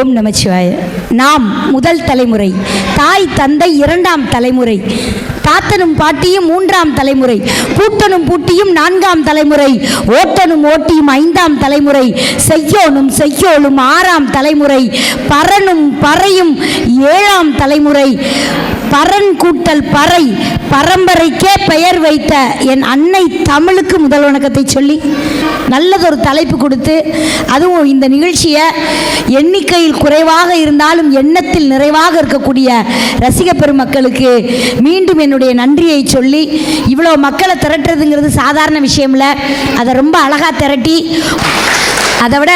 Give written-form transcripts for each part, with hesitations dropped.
ஓம் நமச்சிவாய. நாம் முதல் தலைமுறை, தாய் தந்தை இரண்டாம் தலைமுறை, தாத்தனும் பாட்டியும் மூன்றாம் தலைமுறை, பூட்டனும் பூட்டியும் நான்காம் தலைமுறை, ஓட்டனும் ஓட்டியும் ஐந்தாம் தலைமுறை, செய்யோனும் செய்யோளும் ஆறாம் தலைமுறை, பரனும் பறையும் ஏழாம் தலைமுறை, பரன் கூட்டல் பறை பரம்பரைக்கே பெயர் வைத்த என் அன்னை தமிழுக்கு முதல் வணக்கத்தை சொல்லி நல்லதொரு தலைப்பு கொடுத்து, அதுவும் இந்த நிகழ்ச்சியை எண்ணிக்கையில் குறைவாக இருந்தாலும் எண்ணத்தில் நிறைவாக இருக்கக்கூடிய ரசிக பெருமக்களுக்கு மீண்டும் என்னுடைய நன்றியை சொல்லி, இவ்வளோ மக்களை திரட்டுறதுங்கிறது சாதாரண விஷயம் இல்லை. அதை ரொம்ப அழகாக திரட்டி, அதை விட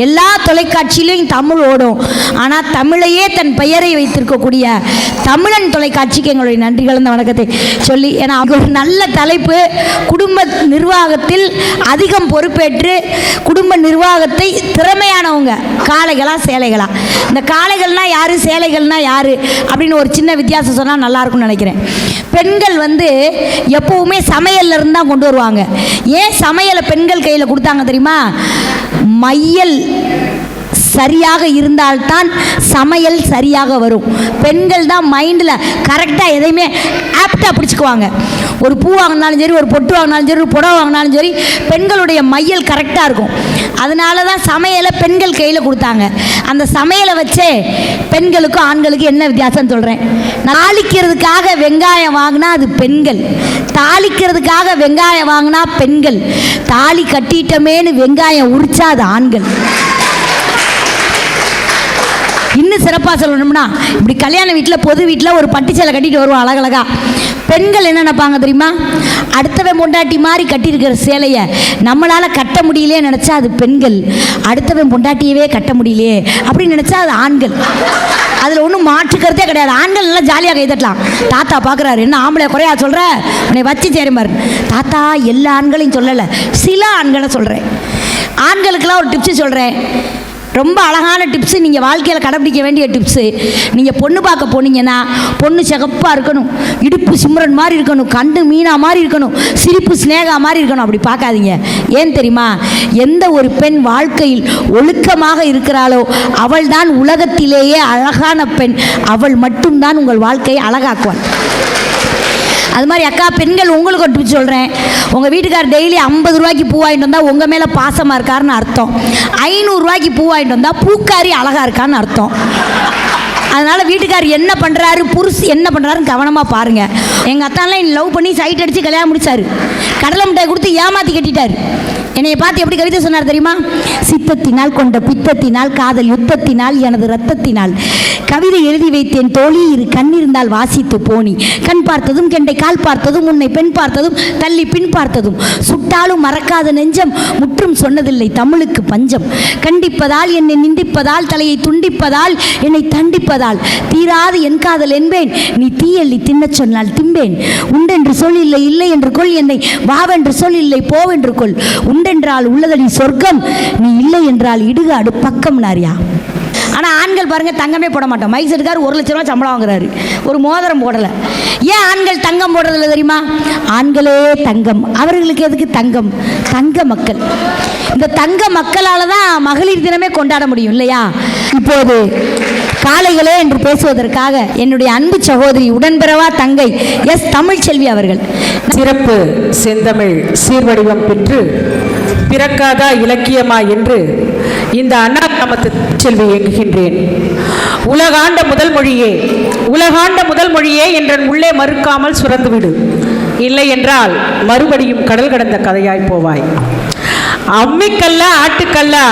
எல்லா தொலைக்காட்சியிலையும் தமிழ் ஓடும். ஆனால் தமிழையே தன் பெயரை வைத்திருக்கக்கூடிய தமிழன் தொலைக்காட்சிக்கு எங்களுடைய நன்றிகள் இந்த வணக்கத்தை சொல்லி, ஏன்னா ஒரு நல்ல தலைப்பு, குடும்ப நிர்வாகத்தில் அதிகம் பொறுப்பேற்று குடும்ப நிர்வாகத்தை திறமையானவங்க, காளைகளா சேலைகளா, இந்த காளைகள்னா யாரு சேலைகள்னா யாரு அப்படின்னு ஒரு சின்ன வித்தியாசம் சொன்னால் நல்லா இருக்கும்னு நினைக்கிறேன். பெண்கள் எப்பவுமே சமையல்ல இருந்து தான் கொண்டு வருவாங்க. ஏன் சமையலை பெண்கள் கையில் கொடுத்தாங்க தெரியுமா? மையல் சரியாக இருந்தால்தான் சமையல் சரியாக வரும். பெண்கள் தான் மைண்டில் கரெக்டாக எதையுமே ஆப்டாக பிடிச்சிக்குவாங்க. ஒரு பூ வாங்கினாலும் சரி, ஒரு பொட்டு வாங்கினாலும் சரி, ஒரு புடவை வாங்கினாலும் சரி, பெண்களுடைய மையல் கரெக்டாக இருக்கும். அதனால தான் சமையலை பெண்கள் கையில் கொடுத்தாங்க. அந்த சமையலை வச்சே பெண்களுக்கும் ஆண்களுக்கும் என்ன வித்தியாசம் சொல்கிறேன். தாளிக்கிறதுக்காக வெங்காயம் வாங்கினா அது பெண்கள், தாளிக்கிறதுக்காக வெங்காயம் வாங்கினா பெண்கள், தாலி கட்டிட்டமேனு வெங்காயம் உரிச்சா அது ஆண்கள். இன்னும் சிறப்பாக சொல்லணும்னா, இப்படி கல்யாண வீட்டில் பொது வீட்டில் ஒரு பட்டு சேலை கட்டிட்டு வருவோம் அழகழகா. பெண்கள் என்ன நினைப்பாங்க தெரியுமா? அடுத்தவன் பொண்டாட்டி மாதிரி கட்டியிருக்கிற சேலையை நம்மளால் கட்ட முடியலையே நினச்சா அது பெண்கள், அடுத்தவன் பொண்டாட்டியவே கட்ட முடியலையே அப்படின்னு நினச்சா அது ஆண்கள். அதில் ஒன்றும் மாற்றுக்கிறதே கிடையாது. ஆண்கள் நல்லா ஜாலியாக கைதட்டலாம். தாத்தா பார்க்குறாரு, என்ன ஆம்பளை குறையா சொல்கிற, உன்னை வச்சு சேருமாரு. தாத்தா எல்லா ஆண்களையும் சொல்லலை, சில ஆண்களை சொல்கிறேன். ஆண்களுக்கெல்லாம் ஒரு டிப்ஸு சொல்கிறேன், ரொம்ப அழகான டிப்ஸு, நீங்கள் வாழ்க்கையில் கடைப்பிடிக்க வேண்டிய டிப்ஸு. நீங்கள் பொண்ணு பார்க்க போனீங்கன்னா பொண்ணு சிகப்பாக இருக்கணும், இடுப்பு சிம்ரன் மாதிரி இருக்கணும், கண்டு மீனா மாதிரி இருக்கணும், சிரிப்பு ஸ்னேகா மாதிரி இருக்கணும். அப்படி பார்க்காதீங்க. ஏன் தெரியுமா? எந்த ஒரு பெண் வாழ்க்கையில் ஒழுக்கமாக இருக்கிறாளோ அவள் தான் உலகத்திலேயே அழகான பெண். அவள் மட்டும்தான் உங்கள் வாழ்க்கையை அழகாக்குவாள். அது மாதிரி அக்கா, பெண்கள் உங்களுக்கு ஒரு டிப்ஸ் சொல்கிறேன். உங்கள் வீட்டுக்கார் டெய்லி 50 ரூபாய்க்கு பூ வாங்கிட்டு வந்தால் உங்கள் மேலே பாசமாக இருக்காருன்னு அர்த்தம். 500 ரூபாய்க்கு பூ வாங்கிட்டு வந்தால் பூக்காரி அழகாக இருக்கான்னு அர்த்தம். அதனால் வீட்டுக்கார் என்ன பண்ணுறாரு, புருஷ் என்ன பண்ணுறாருன்னு கவனமாக பாருங்கள். எங்கள் அத்தான்லாம் லவ் பண்ணி சைட் அடித்து கல்யாணம் முடிச்சார். கடலை மிட்டாய் கொடுத்து ஏமாற்றி கட்டிட்டார். என்னையை பார்த்து எப்படி கவிதை சொன்னார் தெரியுமா? சித்தத்தினால் கொண்ட பித்தத்தினால் காதல் யுத்தத்தினால் எனது ரத்தத்தினால் கவிதை எழுதி வைத்தேன் தோழி, இரு கண் இருந்தால் வாசித்து போனி, கண் பார்த்ததும் கெண்டை, கால் பார்த்ததும் உன்னை, பெண் பார்த்ததும் தள்ளி, பின் பார்த்ததும் சுட்டாலும் மறக்காத நெஞ்சம், முற்றும் சொன்னதில்லை தமிழுக்கு பஞ்சம், கண்டிப்பதால் என்னை நிந்திப்பதால், தலையை துண்டிப்பதால் என்னை தண்டிப்பதால், தீராது என் காதல் என்பேன், நீ தீயள்ளி தின்னச் சொன்னால் திம்பேன், உண்டென்று சொல் இல்லை இல்லை என்று கொள், என்னை வாவென்று சொல் இல்லை போவென்று கொள், உண்டென்றால் உள்ளதடி சொர்க்கம், நீ இல்லை என்றால் இடுகாடு பக்கம் நாரியா. ஆனால் ஆண்கள் பாருங்கள், தங்கமே போட மாட்டோம். மைக் செட்டுக்கார் 1 லட்ச ரூபா சம்பளம் வாங்குறாரு, ஒரு மோதிரம் போடலை. ஏன் ஆண்கள் தங்கம் போடுறதில்ல தெரியுமா? ஆண்களே தங்கம், அவர்களுக்கு எதுக்கு தங்கம்? தங்க மக்கள். இந்த தங்க மக்களால் தான் மகளிர் தினமே கொண்டாட முடியும் இல்லையா? இப்போது காளைகளே என்று பேசுவதற்காக என்னுடைய அன்பு சகோதரி, உடன்பிறவா தங்கை எஸ் தமிழ்ச்செல்வி அவர்கள் சிறப்பு செந்தமிழ் சீர்வடிவம் பெற்று பிறக்காதா இலக்கியமா என்று இந்த அண்ணா கிராமத்து செல்வி இயங்குகின்றேன். உலகாண்ட முதல் மொழியே, உலகாண்ட முதல் மொழியே என்றன் உள்ளே மறுக்காமல் சுரந்துவிடு, இல்லை என்றால் மறுபடியும் கடல் கடந்த கதையாய் போவாய். அம்மிக்கல்லா ஆட்டுக்கல்லா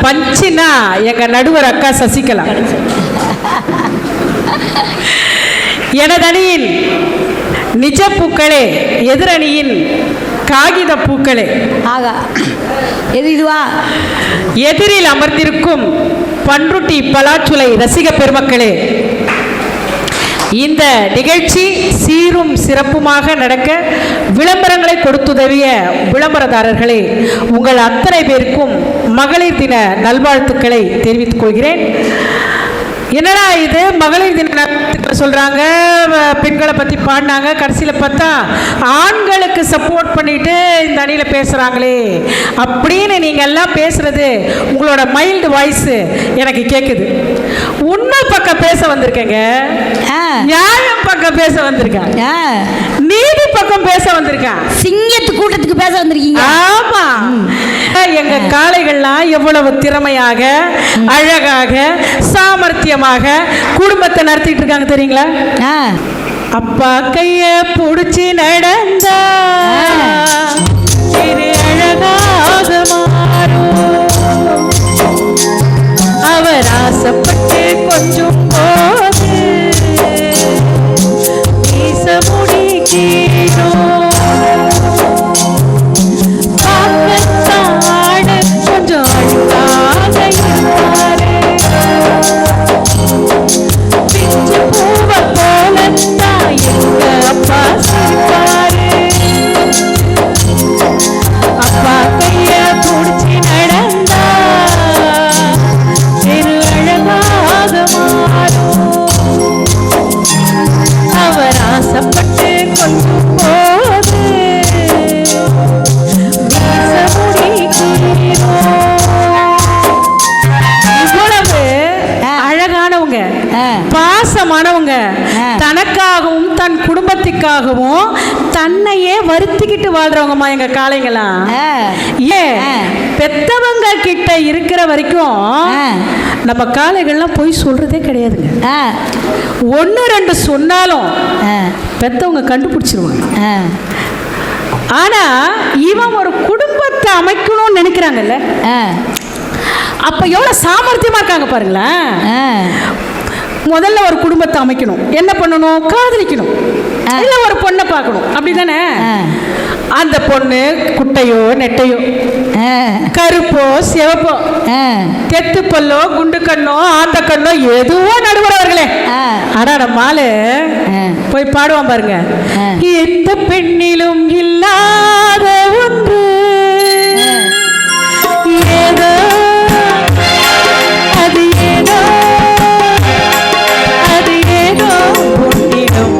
பஞ்சினா எங்க நடுவர் அக்கா சசிகலா. எனதணியின் நிஜ பூக்களே, எதிரணியின் காகித பூக்களே, ஆகா எது இதுவா? எதிரில் அமர்ந்திருக்கும் பன்ருட்டி பலாச்சுலை ரசிக பெருமக்களே, இந்த நிகழ்ச்சி சீரும் சிறப்புமாக நடக்க விளம்பரங்களை கொடுத்துதவிய விளம்பரதாரர்களே, உங்கள் அத்தனை பேருக்கும் மகளிர் தின நல்வாழ்த்துக்களை தெரிவித்துக் கொள்கிறேன். என்னடா இது மகளிர் தின சொல்றாங்க, பெண்களை பத்தி பாடினாங்க, கடைசியில பார்த்தா ஆண்களுக்கு சப்போர்ட் பண்ணிட்டு இந்த அணியில பேசுறாங்களே அப்படின்னு நீங்க எல்லாம் பேசுறது உங்களோட மைல்டு வாய்ஸ் எனக்கு கேக்குது. உண்மை பக்கம் பேச வந்திருக்கேங்க, நியாயம் பக்கம் பேச வந்திருக்கேன், நீதி பக்கம் பேச வந்திருக்கேன், சிங்கத்து கூட்டத்துக்கு பேச வந்திருக்கீங்க. ஆமா, எங்க காளைகள்லாம் எவ்வளவு திறமையாக, அழகாக, சாமர்த்தியமாக குடும்பத்தை நடத்திட்டு இருக்காங்க தெரியுங்களா? அப்பா கைய புடிச்சு நடந்தா அழகாக மாறும், அவர் ஆசைப்பட்டு கொஞ்சம் போது பேச முடிக்கிறோம். கொஞ்சம் அழுக்காக இருப்பாரு, பிஞ்சு பூவ போலத்தான் எங்க அப்பா சிரிப்பாரு. அப்பா கைய புடிச்சு நடந்தா தெரு அழகாக மாறும், அவர் ஆசைப்பட்டு கொஞ்சம் போது இவ்வளவு அழகானவங்க, பாசமானவங்க, தனக்காகவும் தன் குடும்பத்துக்காகவும் தன்னையே வருத்திக்கிட்டு வாழ்றவங்கம்மா எங்க காளைங்களாம். பெத்தவங்க கிட்ட இருக்கிற வரைக்கும் நம்ம காளைகள்லாம் போய் சொல்றதே கிடையாதுங்க. ஒன்று ரெண்டு சொன்னாலும் பெத்தவங்க கண்டுபிடிச்சிருவாங்க. ஆனா இவன் ஒரு குடும்பத்தை அமைக்கணும்னு நினைக்கிறாங்கல்ல, அப்ப எவ்வளவு சாமர்த்தியமா இருக்காங்க பாருங்களேன். முதல்ல ஒரு குடும்பத்தை அமைக்கணும், என்ன பண்ணணும்? காதலிக்கணும், இல்ல ஒரு பொண்ணை பார்க்கணும், அப்படிதானே? அந்த பொண்ணு குட்டையோ நெட்டையோ, கருப்போ சிவப்போ, தெத்து பல்லோ குண்டு கண்ணோ ஆந்த கண்ணோ எதுவோ நடுவரவர்களே. ஆனா நம்மால போய் பாடுவான் பாருங்க, எந்த பெண்ணிலும் இல்லாத ஒன்று ஏதோ, அது ஏதோ, அது ஏதோ பொன்னிடம்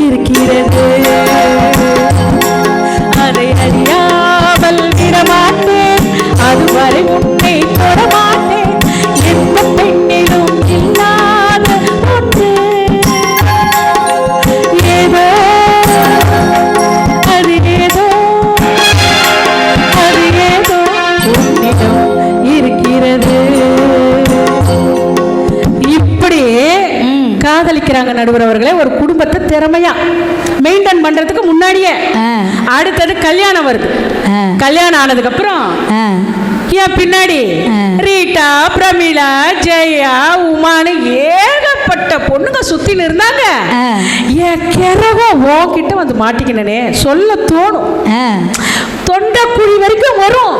இருக்கிறது, அதை அறியாமல் விடமாட்டேன், அதுவரை உன்னை தொடமாட்டேன், எந்த பெண்ணிலும் இல்லாத ஒன்று ஏதோ, அது ஏதோ, அது ஏதோ உன்னிடம் இருக்கிறது. இப்படி காதலிக்கிறாங்க நடுவர் அவர்களே, ஒரு குடும்பத்தை திறமையா மெயின்டைன் பண்றதுக்கு முன்னாடியே. அடுத்தது கல்யாணம் வருது, கல்யாணம் ஆனதுக்கு அப்புறம் என் பின்னாடி ரீட்டா, பிரமிளா, ஜெயா, உமானு ஏகப்பட்ட பொண்ணுங்க சுத்தின்னு இருந்தாங்க. என் கிரகம் உன்கிட்ட வந்து மாட்டிக்கினே சொல்ல தோணும், தொண்டைக்குழி வரைக்கும் வரும்,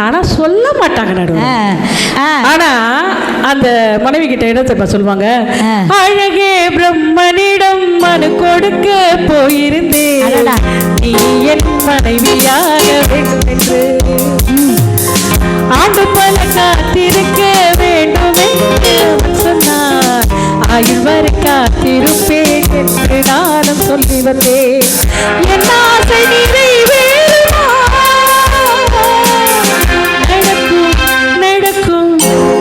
ஆனா சொல்ல மாட்டாங்க நடுவர். ஆனா அந்த மனைவி கிட்ட என்ன சொல்லுவாங்க, அழகே பிரம்மனிடம் மனு கொடுக்க போயிருந்தேன், நீ என் மனைவியாக வேண்டும் என்று, ஆண்டு பல காத்திருக்க வேண்டும் என்று சொன்னார், ஆயுள் வரை காத்திருப்பேன் என்று நானும் சொல்லி வந்தேன், என் ஆசை நிறைவேறுமா, நடக்கும் நடக்கும்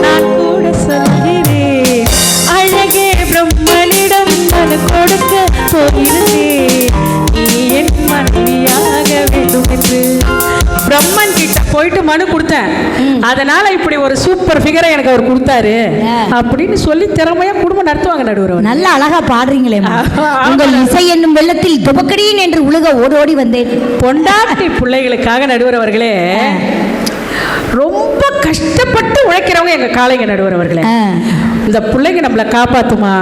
நான் கூட சொல்கிறேன், அழகே பிரம்மனிடம் மனு கொடுக்க போயிருந்தேன், நீ என் மனைவியாக வேண்டும் என்று. பிரம்மன் கிட்ட போயிட்டு மனு கொடுத்தேன், அதனால இப்படி ஒரு சூப்பர் ஃபிகரை எனக்கு அவர் கொடுத்தாரு அப்படின்னு சொல்லி திறமையா குடும்பம் நடத்துவாங்க நடுவர். நல்ல அழகா பாடுறீங்களே, உங்கள் இசை என்னும் வெள்ளத்தில் துபக்கடியின் என்று உலக ஓடோடி வந்தேன். பொண்டாட்டி பிள்ளைகளுக்காக நடுவர் அவர்களே ரொம்ப கஷ்டப்பட்டு உழைக்கிறவங்க எங்க காளைங்க நடுவர் அவர்களே. இந்த பிள்ளைங்க நம்மளை காப்பாத்துமா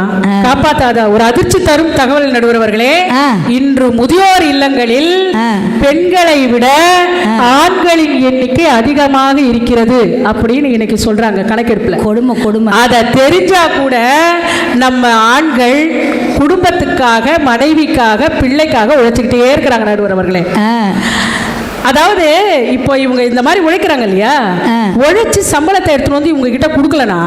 காப்பாத்தாத ஒரு அதிர்ச்சி தரும் தகவல் நடுவர் அவர்களே. இன்று முதியோர் இல்லங்களில் பெண்களை விட ஆண்களின் எண்ணிக்கை அதிகமாக இருக்கிறது அப்படின்னு இன்னைக்கு சொல்றாங்க கணக்கெடுப்புல. கொடுமை கொடுமை. அதை தெரிஞ்சா கூட நம்ம ஆண்கள் குடும்பத்துக்காக, மனைவிக்காக, பிள்ளைக்காக உழைச்சிக்கிட்டே இருக்கிறாங்க நடுவர் அவர்களே. அதாவது இப்போ இவங்க இந்த மாதிரி உழைக்கிறாங்க இல்லையா, உழைச்சு சம்பளத்தை எடுத்துட்டு வந்து இவங்க கிட்ட கொடுக்கலனா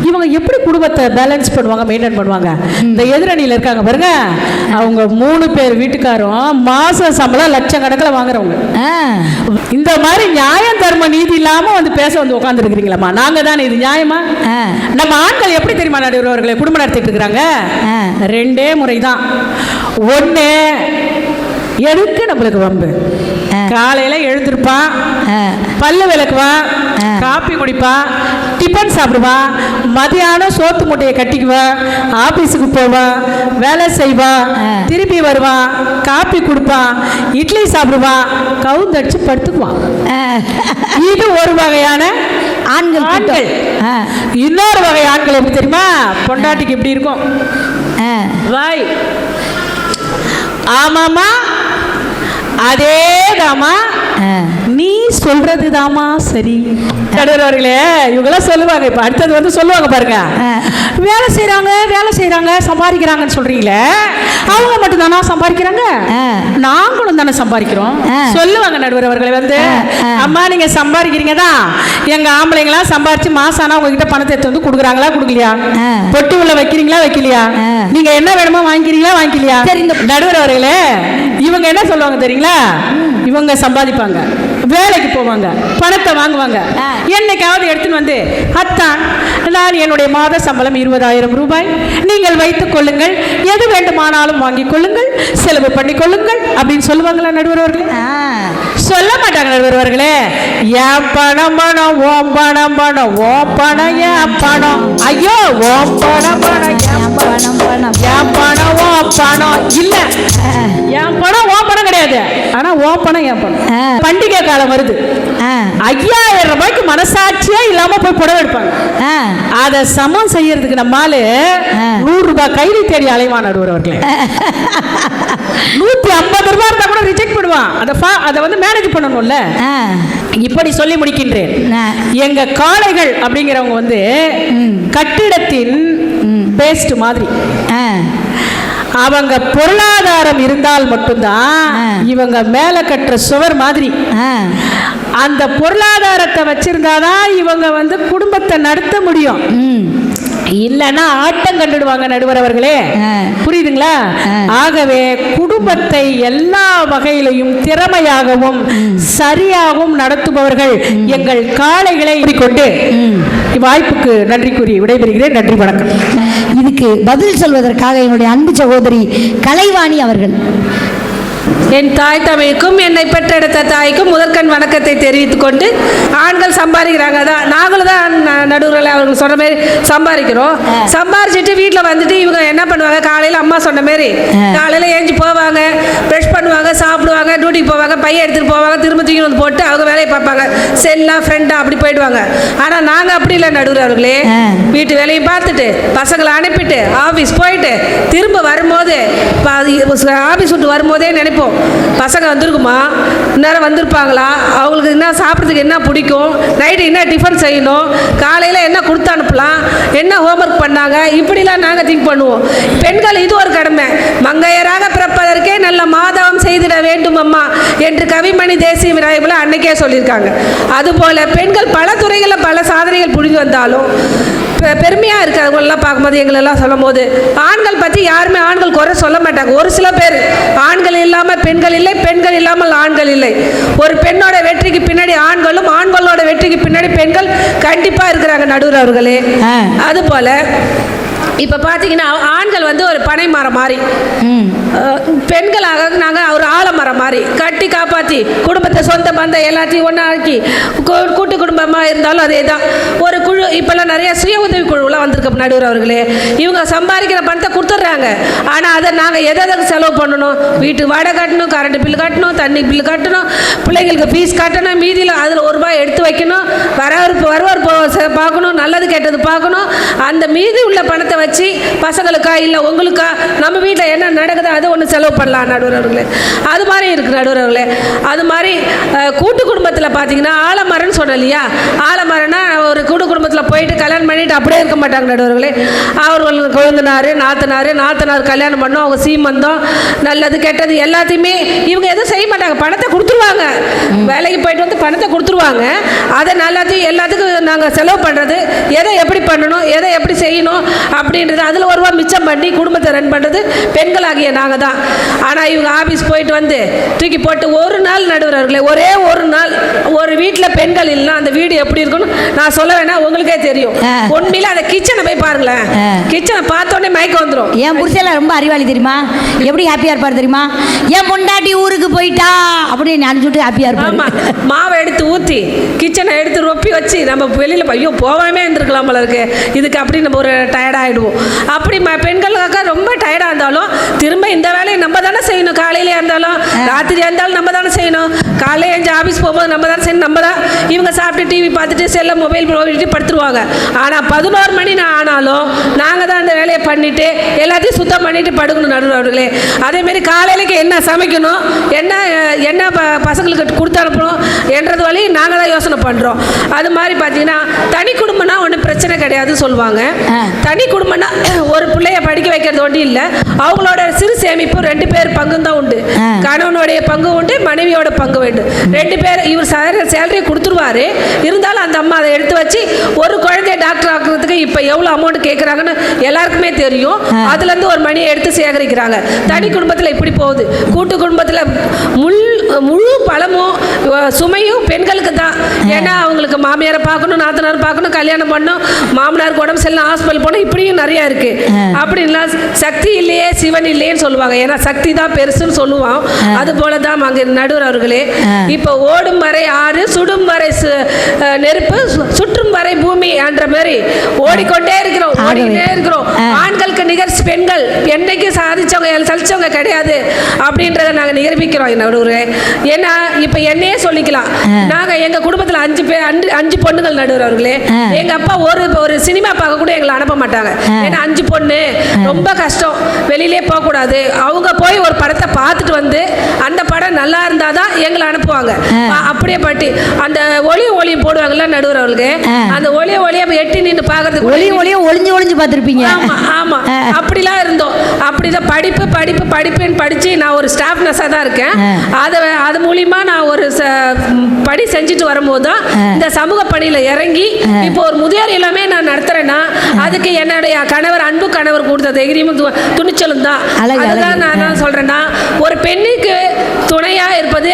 இவங்க எப்படி குடும்பத்தை பேலன்ஸ் பண்ணுவாங்க, மெயின்டைன் பண்ணுவாங்க? இந்த எதிரணியில் இருக்காங்க பாருங்க, அவங்க 3 பேர் வீட்டுக்காரும் மாச சம்பளம் லட்சக்கணக்கில் வாங்குறவங்க. இந்த மாதிரி நியாயம் தர்ம நீதி இல்லாம வந்து பேச வந்து உட்கார்ந்து இருக்கிறீங்களா? நாங்க தானே இது நியாயமா? நம்ம ஆண்கள் எப்படி தெரியுமா நடுவர்களே குடும்பம் நடத்திட்டு இருக்கிறாங்க? 2 முறை தான். ஒண்ணு, எதுக்கு நம்மளுக்கு வம்பு? காலையில எழுந்திருப்பான், பல்லு விளக்குவான், காப்பி குடிப்பான், டிஃபன் சாப்பிடுவான், மதியானம் சோத்து மூட்டையை கட்டிக்குவான், ஆபீஸுக்கு போவான், வேலை செய்வான், திருப்பி வருவான், காப்பி கொடுப்பான், இட்லி சாப்பிடுவான், கவுந்தடிச்சு படுத்துக்குவான். இது ஒரு வகையான ஆண்கள். இன்னொரு வகை ஆண்கள் எப்படி தெரியுமா? பொண்டாட்டிக்கு எப்படி இருக்கும்? வாய் ஆமாமா, அதேதாமா, நீ சொல்றதுதாமா சரி. நடுவர்களே இவங்கெல்லாம் சொல்லுவாங்க. இப்ப அடுத்தது வந்து சொல்லுவாங்க பாருங்க, வேலை செய்யறாங்க சம்பாதிக்கிறாங்கன்னு சொல்றீங்களே, அவங்க மட்டும் தானா சம்பாதிக்கிறாங்க? நாங்களும் தானே சம்பாதிக்கிறோம் சொல்லுவாங்க நடுவர்களே. வந்து அம்மா நீங்க சம்பாதிக்கிறீங்க தான், எங்க ஆம்பளைங்களாம் சம்பாதிச்சு மாசம் ஆனா உங்ககிட்ட பணத்தை எடுத்து வந்து கொடுக்குறாங்களா கொடுக்கலையா? பொட்டி உள்ள வைக்கிறீங்களா வைக்கலையா? நீங்க என்ன வேணுமோ வாங்கிக்கிறீங்களா வாங்கிக்கலையா? நடுவர்களே இவங்க என்ன சொல்லுவாங்க தெரியுங்களா? இவங்க சம்பாதிப்பாங்க, வேலைக்கு போவாங்க, பணத்தை வாங்குவாங்க. என்னைக்காவது எடுத்துன்னு வந்து, அத்தான் நான் என்னுடைய மாத சம்பளம் 20,000 ரூபாய், நீங்கள் வைத்துக் கொள்ளுங்கள், எது வேண்டுமானாலும் வாங்கிக் கொள்ளுங்கள், செலவு பண்ணி கொள்ளுங்கள் அப்படின்னு சொல்லுவாங்களா நடுவர்களே? சொல்ல மாட்டாங்க நடுவர்களே. என் பணம் பணம் ஓம் பணம் பணம் ஓம் பணம் என் பணம், ஐயோ ஓம் பணம் பணம் என் பணம் பணம் என் பணம் ஓம் பணம் இல்ல, என் பணம் ஓம் பணம் கிடையாது, ஆனா ஓம் பணம் என் பணம். பண்டிகை காலம் வருது, 5,000 ரூபாய்க்கு மனசாட்சியே இல்லாம போய் புடவை எடுப்பாங்க. அதை சமம் செய்யறதுக்கு நம்மால 100 ரூபாய் கைதி தேடி அலைவான் நடுவர்களே. 150 ரூபாய் இருந்தா கூட ரிஜெக்ட் பண்ணுவான். அதை வந்து மேனேஜ் பண்ணணும்ல. இப்படி சொல்லி முடிக்கின்றேன். எங்க காளைகள் அப்படிங்கிறவங்க வந்து கட்டிடத்தின் பேஸ்ட் மாதிரி. அவங்க பொருளாதாரம் இருந்தால் மட்டும்தான் இவங்க மேல கட்டுற சுவர் மாதிரி. அந்த பொருளாதாரத்தை வச்சிருந்தாதான் இவங்க வந்து குடும்பத்தை நடத்த முடியும். இல்லைன்னா ஆட்டம் கண்டுடுவாங்க நடுவர் அவர்களே. புரியுதுங்களா? ஆகவே குடும்பத்தை எல்லா வகையிலையும் திறமையாகவும் சரியாகவும் நடத்துபவர்கள் எங்கள் காளைகளை கொண்டு வாய்ப்புக்கு நன்றி கூறி விடைபெறுகிறேன். நன்றி, வணக்கம். இதுக்கு பதில் சொல்வதற்காக என்னுடைய அன்பு சகோதரி கலைவாணி அவர்கள். என் தாய் தமிழுக்கும் என்னை பெற்றெடுத்த தாய்க்கும் முதற்கண் வணக்கத்தை தெரிவித்துக் கொண்டு, ஆண்கள் சம்பாதிக்கிறாங்க தான், நாங்களும் தான் நடுவர்கள் அவர்கள் சொன்ன மாதிரி சம்பாதிக்கிறோம். சம்பாதிச்சுட்டு வீட்டில் வந்துட்டு இவங்க என்ன பண்ணுவாங்க, காலையில் அம்மா சொன்ன மாதிரி காலையில் ஏஞ்சி போவாங்க, ப்ரெஷ் பண்ணுவாங்க, சாப்பிடுவாங்க, டியூட்டிக்கு போவாங்க, பையன் எடுத்துகிட்டு போவாங்க, திரும்ப தூக்கி வந்து போட்டு அவங்க வேலையை பார்ப்பாங்க, செல்லா ஃப்ரெண்டாக அப்படி போயிடுவாங்க. ஆனால் நாங்கள் அப்படி இல்லை நடுவர்களே. வீட்டு வேலையும் பார்த்துட்டு பசங்களை அனுப்பிட்டு ஆஃபீஸ் போயிட்டு திரும்ப வரும்போது ஆஃபீஸ் விட்டு வரும்போதே நினைப்போம், பசங்க வந்திருக்குமா, இந்நேரம் வந்திருப்பாங்களா, அவங்களுக்கு என்ன சாப்பிட்றதுக்கு என்ன பிடிக்கும், நைட்டு என்ன டிஃபன் செய்யணும், காலையில் என்ன கொடுத்து அனுப்பலாம், என்ன ஹோம்ஒர்க் பண்ணாங்க, இப்படிலாம் நாங்கள் திங்க் பண்ணுவோம். பெண்கள் இது ஒரு கடமை. மங்கையராக பிறப்பதற்கே நல்ல மாதவம் செய்திட வேண்டும் அம்மா என்று கவிமணி தேசிய விநாயகத்தில் அன்னைக்கே சொல்லியிருக்காங்க. அதுபோல் பெண்கள் பல துறைகளில் பல சாதனைகள் புரிஞ்சு வந்தாலும் பெருமையாக இருக்குது. அவங்களெல்லாம் பார்க்கும்போது எங்களெல்லாம் சொல்லும் போது ஆண்கள் பற்றி யாருமே ஆண்கள் குறை சொல்ல மாட்டாங்க. ஒரு சில பேர் ஆண்கள் இல்லாமல் பெண்கள் இல்லை, பெண்கள் இல்லாமல் ஆண்கள் இல்லை. ஒரு பெண்ணோட வெற்றிக்கு பின்னாடி ஆண்களும், ஆண்களோட வெற்றிக்கு பின்னாடி பெண்கள் கண்டிப்பாக இருக்கிறாங்க நடுவர் அவர்களே. அதுபோல் இப்போ பார்த்தீங்கன்னா ஆண்கள் வந்து ஒரு பனை மரம் மாதிரி, பெண்களாக நாங்கள் ஒரு ஆலமரம் மாதிரி கட்டி காப்பாற்றி குடும்பத்தை சொந்த பந்தம் எல்லாத்தையும் ஒன்றா ஆக்கி கூட்டு குடும்பமாக இருந்தாலும் அதே தான். ஒரு குழு இப்போல்லாம் நிறைய சுய உதவி குழுவெலாம் வந்திருக்க நடுவர் அவர்களே. இவங்க சம்பாதிக்கிற பணத்தை கொடுத்துட்றாங்க, ஆனால் அதை நாங்கள் எதாவது செலவு பண்ணணும், வீட்டு வாடகை கட்டணும், கரண்ட் பில்லு கட்டணும், தண்ணி பில்லு கட்டணும், பிள்ளைங்களுக்கு ஃபீஸ் கட்டணும், மீதியில் அதில் ₹1 எடுத்து வைக்கணும், வருவார் பார்க்கணும், நல்லது கெட்டது பார்க்கணும். அந்த மீதி உள்ள பணத்தை வச்சு பசங்களுக்கா இல்லை உங்களுக்கா நம்ம வீட்டில் என்ன நடக்குதோ அதை ஒன்று செலவு பண்ணலாம் நடுவர் அவர்களே. அது மாதிரி இருக்குது நடுவர் அவர்களே. அது மாதிரி கூட்டு குடும்பத்தில் பார்த்தீங்கன்னா ஆலமரம்னு சொன்னேன் இல்லையா, ஆலமரம்னா ஒரு கூட்டு குடும்பத்தில் போயிட்டு கல்யாணம் பண்ணிட்டு அப்படியே இருக்க மாட்டாங்க நடுவர்களே. அவர்கள் கொழுந்தனார் நாத்தனார் கல்யாணம் பண்ணோம், அவங்க சீமந்தம் நல்லது கெட்டது எல்லாத்தையுமே இவங்க எதுவும் செய்ய மாட்டாங்க, பணத்தை கொடுத்துருவாங்க. வேலைக்கு போயிட்டு வந்து பணத்தை கொடுத்துருவாங்க. அதை எல்லாத்துக்கும் நாங்கள் செலவு பண்ணுறது, எதை எப்படி பண்ணணும், எதை எப்படி செய்யணும் அப்படின்றது, அதில் ஒரு ரூபா மிச்சம் பண்ணி குடும்பத்தை ரன் பண்ணுறது பெண்களாகிய நாங்கள் தான். ஆனால் இவங்க ஆஃபீஸ் போயிட்டு வந்து தூக்கி போட்டு ஒரு நாள் நடுவர்களே, ஒரே ஒரு நாள் ஒரு வீட்டில் பெண்கள் இல்லைன்னா அந்த வீடு எப்படி இருக்குன்னு நான் சொல்ல வேணா, உங்களுக்கே தெரியும். உண்மையில அந்த கிச்சனை போய் பாருங்களேன், கிச்சனை பார்த்தோன்னே மயக்கம் வந்துடும். என் புருஷெல்லாம் ரொம்ப அறிவாளி தெரியுமா, எப்படி ஹாப்பியாக இருப்பார் தெரியுமா, என் பொண்டாட்டி ஊருக்கு போயிட்டா அப்படின்னு அனுப்பிச்சுட்டு ஹாப்பியாக இருப்பார். ஆமாம், மாவை எடுத்து ஊற்றி கிச்சனை எடுத்து ரொப்பி வச்சு நம்ம வெளியில் ஐயோ போகாமே இருந்திருக்கலாம் போல இருக்கு இதுக்கு, அப்படி நம்ம ஒரு டயர்டாகிடுவோம். அப்படி பெண்களுக்காக ரொம்ப டயர்டாக இருந்தாலும் திரும்ப இந்த வேலையை நம்ம தானே செய்யணும். காலையிலேயே இருந்தாலும் ராத்திரியாக இருந்தாலும் நம்ம தானே செய்யணும். காலையில் எழுந்து ஆஃபீஸ் போகும்போது நம்ம தானே செய்யணும். நம்ம தான் இவங்க சாப்பிட்டு டிவி பார்த்துட்டு செல்ல மொபைல் போயிட்டு படுத்துருவாங்க. ஆனால் 11 மணி ஆனாலும் நாங்கள் தான் அந்த வேலையை பண்ணிவிட்டு எல்லாத்தையும் சுத்தம் பண்ணிவிட்டு படுக்கணும் நடுவர்களே. அதேமாரி காலையிலக்கு என்ன சமைக்கணும், என்ன பசங்களுக்கு கொடுத்து அனுப்பணும் என்றது வழி நாங்கள் தான் யோசனை பண்ணுறோம். அது மாதிரி பார்த்தீங்கன்னா தனி குடும்பம்னா ஒன்றும் பிரச்சனை கிடையாதுன்னு சொல்லுவாங்க. தனி குடும்பம்னா ஒரு பிள்ளைய படிக்க வைக்கிறது ஒன்றும் இல்லை, அவங்களோட சிறு சேமிப்பு 2 பேர் பங்கும் தான் உண்டு. கணவனுடைய பங்கு உண்டு, மனைவியோட பங்கு உண்டு. 2 பேர் இவர் சேலரி கொடுத்துருவாரு, இருந்தாலும் அந்த அம்மா அதை எடுத்து வச்சு ஒரு குழந்தைய டாக்டர் ஆக்குறதுக்கு இப்போ எவ்வளோ அமௌண்ட் கேட்குறாங்கன்னு எல்லாருக்குமே தெரியும். அதுலேருந்து ஒரு மணியை எடுத்து சேகரிக்கிறாங்க. தனி குடும்பத்தில் இப்படி போகுது. கூட்டு குடும்பத்தில் முழு பலமும் சுமையும் பெண்களுக்கு தான். ஏன்னா அவங்களுக்கு மாமியாரை பார்க்கணும், நாத்தனார் பார்க்கணும், கல்யாணம் பண்ணணும், மாமனாருக்கு உடம்பு சரியில்லை ஹாஸ்பிட்டல் போனால் இப்படியும் நிறையா இருக்குது. அப்படின்லாம் சக்தி இல்லையே சிவன் இல்லையேன்னு சொல்லுவாங்க. ஏன்னா சக்தி தான் பெருசுன்னு சொல்லுவான். அது போல தான் அங்கே நடுவர் அவர்களே. இப்போ ஓடும் வரை ஆறு, சுடும் வரை நெருப்பு, சுற்றும் வரை பூமி என்ற மாதிரி ஓடிக்கொண்டே இருக்கிறோம். ஆண்களுக்கு நிகர் பெண்கள் என்னைக்கு சாதிச்சவங்க சலிச்சவங்க கிடையாது அப்படின்றத நாங்கள் நிரூபிக்கிறோம் நடுவரே. ஏன்னா இப்போ என்னையே சொல்லிக்கலாம், நாங்கள் எங்கள் குடும்பத்தில் 5 பொண்ணுகள் நடுவர் அவர்களே. எங்கள் அப்பா ஒரு சினிமா பார்க்க கூட எங்களை அனுப்ப மாட்டாங்க. ஏன்னா 5 பொண்ணு ரொம்ப கஷ்டம், வெளியிலே போகக்கூடாது. அவங்க போய் ஒரு படத்தை பார்த்துட்டு வந்து அந்த படம் நல்லா இருந்தால் தான் எங்களை அனுப்புவாங்க. அப்படியே பாட்டி அந்த ஒளியும் போடுவாங்கல்ல நடுவர் அவர்களுக்கு, அந்த ஒளியை எட்டி நின்று பார்க்கறதுக்கு ஒளிஞ்சு பார்த்துருப்பீங்க. ஆமாம், அப்படிலாம் இருந்தோம். அப்படிதான் படிப்புன்னு படித்து நான் ஒரு ஸ்டாஃப் நர்ஸாக தான் இருக்கேன். அது மூலிமா நான் ஒரு படி செஞ்சுட்டு வரும்போது தான் இந்த சமூக பணியில் இறங்கி இப்போ ஒரு முதியோர் எல்லாமே நான் நடத்துகிறேன்னா அதுக்கு என்னுடைய அன்பு கணவர் கொடுத்த தைரியமும் துணிச்சலும் தான். அதுதான் நான் சொல்கிறேன்னா, ஒரு பெண்ணுக்கு துணையாக இருப்பது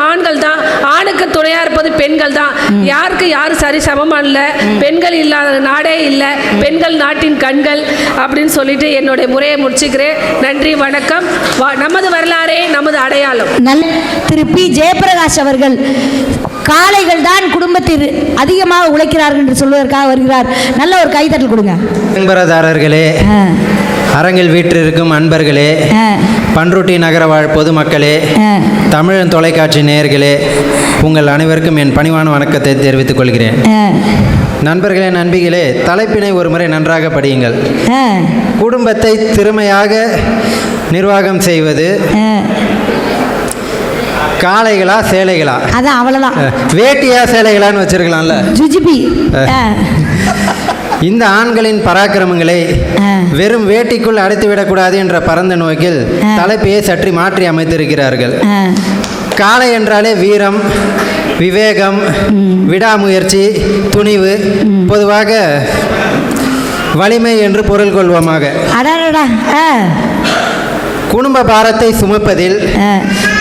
ஆண்கள் தான், ஆணுக்கு துணையாக இருப்பது பெண்கள் தான். யாருக்கு யார் சரி சமமாக இல்லை, பெண்கள் இல்லாத நாடே இல்லை, பெண்கள் நாட்டின் கண்கள் அப்படின்னு சொல்லிட்டு என்னுடைய முறையை முடிச்சுக்கிறேன். நன்றி, வணக்கம். நமது வரலாறே நமது அடையாளம். திரு பி. ஜெயபிரகாஷ் அவர்கள் காளைகள் தான் குடும்பத்தில் அதிகமாக உழைக்கிறார்கள் என்று சொல்வதற்காக வருகிறார். நல்ல ஒரு கைத்தட்டல் கொடுங்க. விளம்பரதாரர்களே, அரங்கில் வீற்றிருக்கும் அன்பர்களே, பன்ருட்டி நகர வாழ் பொதுமக்களே, தமிழன் தொலைக்காட்சி நேயர்களே, உங்கள் அனைவருக்கும் என் பணிவான வணக்கத்தை தெரிவித்துக் கொள்கிறேன். நண்பர்களே, நண்பிகளே, தலைப்பினை ஒரு முறை நன்றாக படியுங்கள். குடும்பத்தை திறமையாக நிர்வாகம் செய்வது காளைகளா சேலைகளா? அதான் அவ்வளவுதான். வேட்டியா சேலைகளான்னு வச்சிருக்கலாம்ல. ஜுஜிபி. இந்த ஆண்களின் பராக்கிரமங்களை வெறும் வேட்டிக்குள் அடைத்துவிடக்கூடாது என்ற பரந்த நோக்கில் தலைப்பையை சற்று மாற்றி அமைத்திருக்கிறார்கள். காளை என்றாலே வீரம், விவேகம், விடாமுயற்சி, துணிவு, பொதுவாக வலிமை என்று பொருள் கொள்வோமாக. குடும்ப பாரத்தை சுமப்பதில்,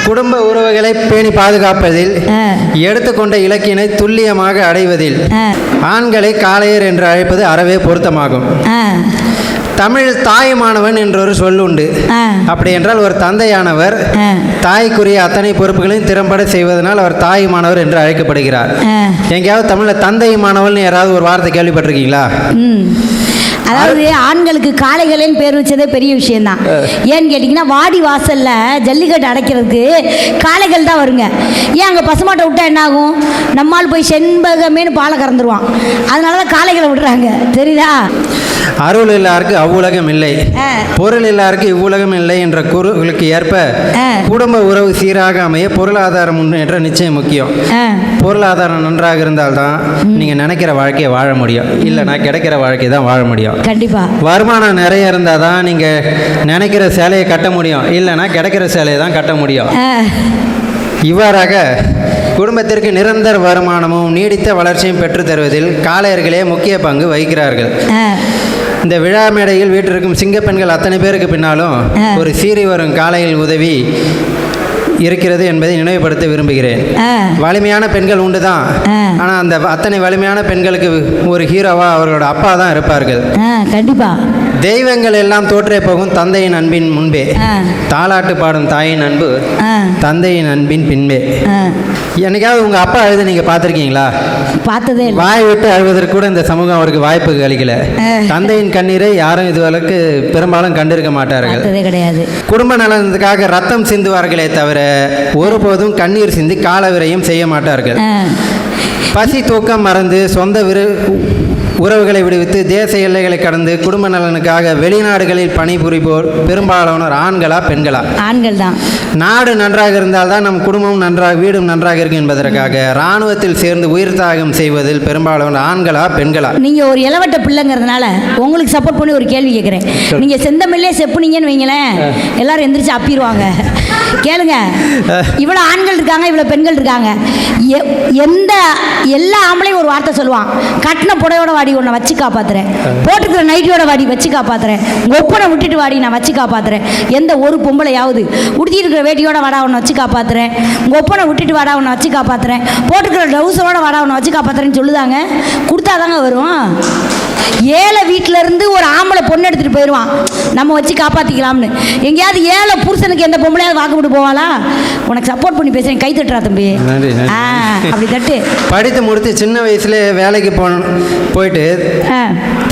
குடும்ப உறவுகளை பேணி பாதுகாப்பதில், எடுத்துக்கொண்ட இலக்கினை துல்லியமாக அடைவதில் ஆண்களை காளையர் என்று அழைப்பது அறவே பொருத்தமாகும். தமிழ் தாயுமானவன் என்றொரு சொல்லுண்டு. அப்படி என்றால் ஒரு தந்தையானவர் தாய்க்குரிய அத்தனை பொறுப்புகளையும் திறம்பட செய்வதனால் அவர் தாயுமானவர் என்று அழைக்கப்படுகிறார். எங்கேயாவது தமிழில் தந்தையுமானவன் யாராவது ஒரு வார்த்தை கேள்விப்பட்டிருக்கீங்களா? அதாவது ஆண்களுக்கு காளைகளேன்னு பேர் வச்சதே பெரிய விஷயம்தான். ஏன்னு கேட்டிங்கன்னா, வாடி வாசலில் ஜல்லிக்கட்டு அடைக்கிறதுக்கு காளைகள் தான் வருங்க. ஏன் அங்கே பசுமாட்டை விட்டால் என்ன ஆகும்? நம்மால் போய் செண்பகமேனு பாலை கறந்துருவான். அதனால தான் காளைகளை விடுறாங்க, தெரியுதா? அருள் இல்லாருக்கு அவ்வுலகம் இல்லை, பொருள் இல்லாருக்கு இவ்வுலகம் இல்லை என்ற குறளுக்கு ஏற்ப குடும்ப உறவு சீராக அமைய பொருளாதாரம் முன்னேற்றம் நிச்சயம் முக்கியம். பொருளாதாரம் நன்றாக இருந்தால்தான் நீங்க நினைக்கிற வாழ்க்கையை வாழ முடியும், இல்லைன்னா கிடைக்கிற வாழ்க்கை தான் வாழ முடியும். கண்டிப்பா வருமானம் நிறைய இருந்தால் தான் நீங்க நினைக்கிற சேலையை கட்ட முடியும், இல்லைன்னா கிடைக்கிற சேலையை தான் கட்ட முடியும். இவ்வாறாக குடும்பத்திற்கு நிரந்தர வருமானமும் நீடித்த வளர்ச்சியும் பெற்று தருவதில் காளையர்களே முக்கிய பங்கு வகிக்கிறார்கள். இந்த விழா மேடையில் வீட்டிற்கும் சிங்கப்பெண்கள் அத்தனை பேருக்கு பின்னாலும் ஒரு சீறி வரும் காளையில் உதவி இருக்கிறது என்பதை நினைவுபடுத்த விரும்புகிறேன். வலிமையான பெண்கள் உண்டு தான், ஆனால் அந்த அத்தனை வலிமையான பெண்களுக்கு ஒரு ஹீரோவா அவர்களோட அப்பா தான் இருப்பார்கள். கண்டிப்பா தெய்வங்கள் எல்லாம் தோற்றே போகும் தந்தையின் அன்பின் முன்பே, தாலாட்டு பாடும் தாயின் அன்பு தந்தையின் அன்பின் பின்பே. என்னைக்காவது உங்க அப்பா அழுது நீங்க பார்த்துருக்கீங்களா? பார்த்ததே இல்லை. வாய் விட்டு அழுவதற்கு கூட இந்த சமூகம் அவருக்கு வாய்ப்பு அளிக்கல. தந்தையின் கண்ணீரை யாரும் இதுவரைக்கு பெரும்பாலும் கண்டிருக்க மாட்டார்கள். கிடையாது. குடும்ப நலனுக்காக ரத்தம் சிந்துவார்களே தவிர ஒருபோதும் கண்ணீர் சிந்தி காலவிரையும் செய்ய மாட்டார்கள். பசி தூக்கம் மறந்து சொந்த உறவுகளை விடுவித்து தேச எல்லைகளை கடந்து குடும்ப நலனுக்காக வெளிநாடுகளில் பணிபுரிவோர் பெரும்பாலானோர் ஆண்களா பெண்களா? ஆண்கள் தான். நாடு நன்றாக இருந்தால்தான் நம் குடும்பமும் நன்றாக வீடும் நன்றாக இருக்கும் என்பதற்காக இராணுவத்தில் சேர்ந்து உயிர் தியாகம் செய்வதில் பெரும்பாலான ஆண்களா பெண்களா? நீங்க ஒரு இளவட்ட பிள்ளைங்கிறதுனால உங்களுக்கு சப்போர்ட் பண்ணி ஒரு கேள்வி கேட்குறேன். நீங்க செந்தமிழ்லே செப்புனீங்கன்னு வைங்களேன், எல்லாரும் எந்திரிச்சு அப்பிடுவாங்க. கேளுங்க, இவ்வளோ ஆண்கள் இருக்காங்க, இவ்வளோ பெண்கள் இருக்காங்க. எல்லா ஆம்பளையும் ஒரு வார்த்தை சொல்லுவான், கட்டின புடையோட வாடி உன்னை வச்சு காப்பாத்துறேன், போட்டுக்கிற நைட்டியோட வாடி வச்சு காப்பாத்துறேன், ஒப்பனை விட்டுட்டு வாடி நான் வச்சு காப்பாத்துறேன். எந்த ஒரு பொம்பளையாவது உடுத்திட்டு இருக்கிற வேட்டியோட வாடா உன்னை வச்சு காப்பாத்துறேன், ஒப்பனை விட்டுட்டு வாடா உன்னை வச்சு காப்பாத்துறேன், போட்டுக்கிற ட்ரௌசரோட வாடா உன்னை வச்சு காப்பாத்துறேன்னு சொல்லுதாங்க. கொடுத்தாதாங்க வரும். ஏழை வீட்டில இருந்து ஒரு ஆம்பளை பொண்ணு எடுத்துட்டு போயிடுவான், நம்ம வச்சு காப்பாத்திக்கலாம்னு. எங்கேயாவது ஏழை புருஷனுக்கு எந்த பொம்பளையாவது வாக்கு விட்டு போவாளா? உனக்கு சப்போர்ட் பண்ணி பேசுறேன், கை தட்டுறா தம்பி. அப்படி தட்டு. படித்து முடித்து சின்ன வயசுல வேலைக்கு போயிட்டு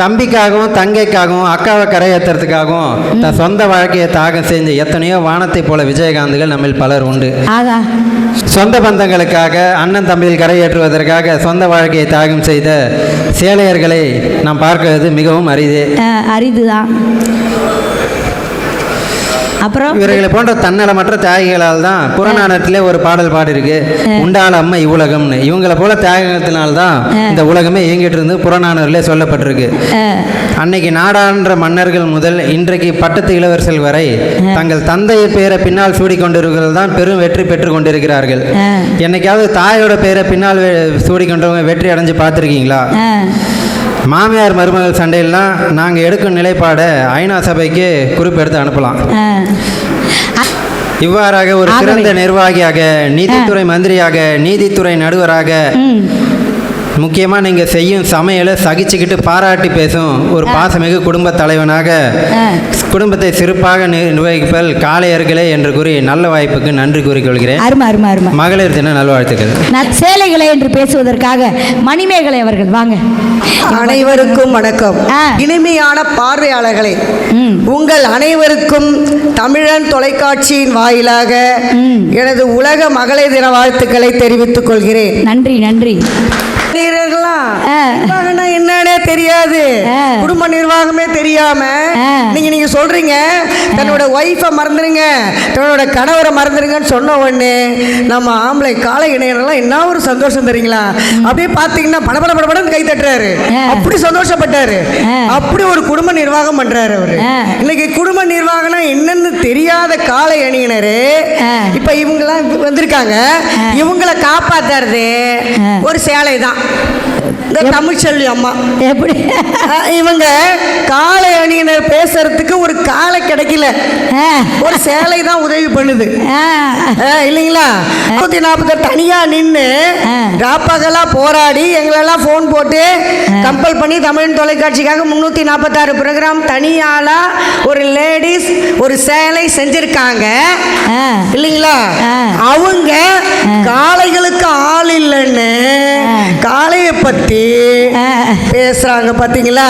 தம்பிக்காகவும் தங்கைக்காகவும் அக்காவை கரையேற்றுறதுக்காகவும் தன் சொந்த வாழ்க்கையை தியாகம் செஞ்ச எத்தனையோ வானத்தை போல விஜயகாந்துகள் நம்ம பலர் உண்டு. சொந்த பந்தங்களுக்காக அண்ணன் தம்பியில் கரையேற்றுவதற்காக சொந்த வாழ்க்கையை தியாகம் செய்த சேலையர்களை நாம் பார்க்கிறது மிகவும் அரிதுதான். அப்புறம் இவர்களை போன்ற தன்னலமற்ற தியாகிகளால் தான் புறநானூற்றிலே ஒரு பாடல் பாடிருக்கு, உண்டான அம்மா இவ்வுலகம்னு. இவங்களை போல தியாகத்தினால்தான் இந்த உலகமே இயங்கிட்டு இருந்து புறநானூரிலே சொல்லப்பட்டிருக்கு. அன்னைக்கு நாடான்ற மன்னர்கள் முதல் இன்றைக்கு பட்டத்து இளவரசர்கள் வரை தங்கள் தந்தையை பேரை பின்னால் சூடிக்கொண்டிருக்கிறது தான் பெரும் வெற்றி பெற்று கொண்டிருக்கிறார்கள். என்னைக்காவது தாயோட பேரை பின்னால் சூடிக்கொண்டவங்க வெற்றி அடைஞ்சு பார்த்துருக்கீங்களா? மாமியார் மருமகள் சண்டையெல்லாம் நாங்கள் எடுக்கும் நிலைப்பாடை ஐநா சபைக்கு குறிப்பெடுத்து அனுப்பலாம். இவ்வாறாக ஒரு சிறந்த நிர்வாகியாக, நீதித்துறை மந்திரியாக, நீதித்துறை நடுவராக, முக்கியமாக நீங்கள் செய்யும் சமையலை சகிச்சுக்கிட்டு பாராட்டி பேசும் ஒரு பாசமிகு குடும்ப தலைவனாக குடும்பத்தை சிறப்பாக நிர்வகிப்பல் காளையர்களே என்று கூறி நல்ல வாய்ப்புக்கு நன்றி கூறிக்கொள்கிறேன். மகளிர் தின நல்வாழ்த்துக்கள். சேலைகளை என்று பேசுவதற்காக மணிமேகலை அவர்கள் வாங்க. அனைவருக்கும் வணக்கம். இனிமையான பார்வையாளர்களே, உங்கள் அனைவருக்கும் தமிழன் தொலைக்காட்சியின் வாயிலாக எனது உலக மகளிர் தின வாழ்த்துக்களை தெரிவித்துக் கொள்கிறேன். நன்றி நன்றி. என்னன்னே தெரியாது, குடும்ப நிர்வாகமே தெரியாம நீங்க சொல்றீங்க தன்னோட ஒய்ஃபை மறந்துருங்க, தன்னோட கணவரை மறந்துருங்கன்னு சொன்ன உடனே நம்ம ஆம்பளை காலை இணையெல்லாம் என்ன ஒரு சந்தோஷம் தெரியுங்களா? அப்படியே பாத்தீங்கன்னா படபடன்னு கை தட்டுறாரு, அப்படி சந்தோஷப்பட்டாரு. அப்படி ஒரு குடும்ப நிர்வாகம் பண்றாரு அவரு. இன்னைக்கு குடும்ப நிர்வாகம்னா என்னன்னு தெரியாத காலை அணியினரு இப்ப இவங்க எல்லாம் வந்திருக்காங்க. இவங்களை காப்பாத்துறது ஒரு சேலை தான். தமிழ்ச்செல்வி அம்மா எப்படி இவங்க காலை அணியினர் பேசுறதுக்கு ஒரு காலை கிடைக்கல, ஒரு சேலை தான் உதவி பண்ணுது இல்லைங்களா? 140 தனியா நின்று ராப்பகலா போராடி எங்களெல்லாம் போன் போட்டு கம்பல் பண்ணி தமிழ் தொலைக்காட்சிக்காக 346 ப்ரோக்ராம் தனியாளா ஒரு லேடிஸ் ஒரு சேலை செஞ்சிருக்காங்க இல்லைங்களா? அவங்க காளைகளுக்கு ஆள் இல்லைன்னு காளையை பத்தி பேசுறாங்க. பாத்தீங்களா?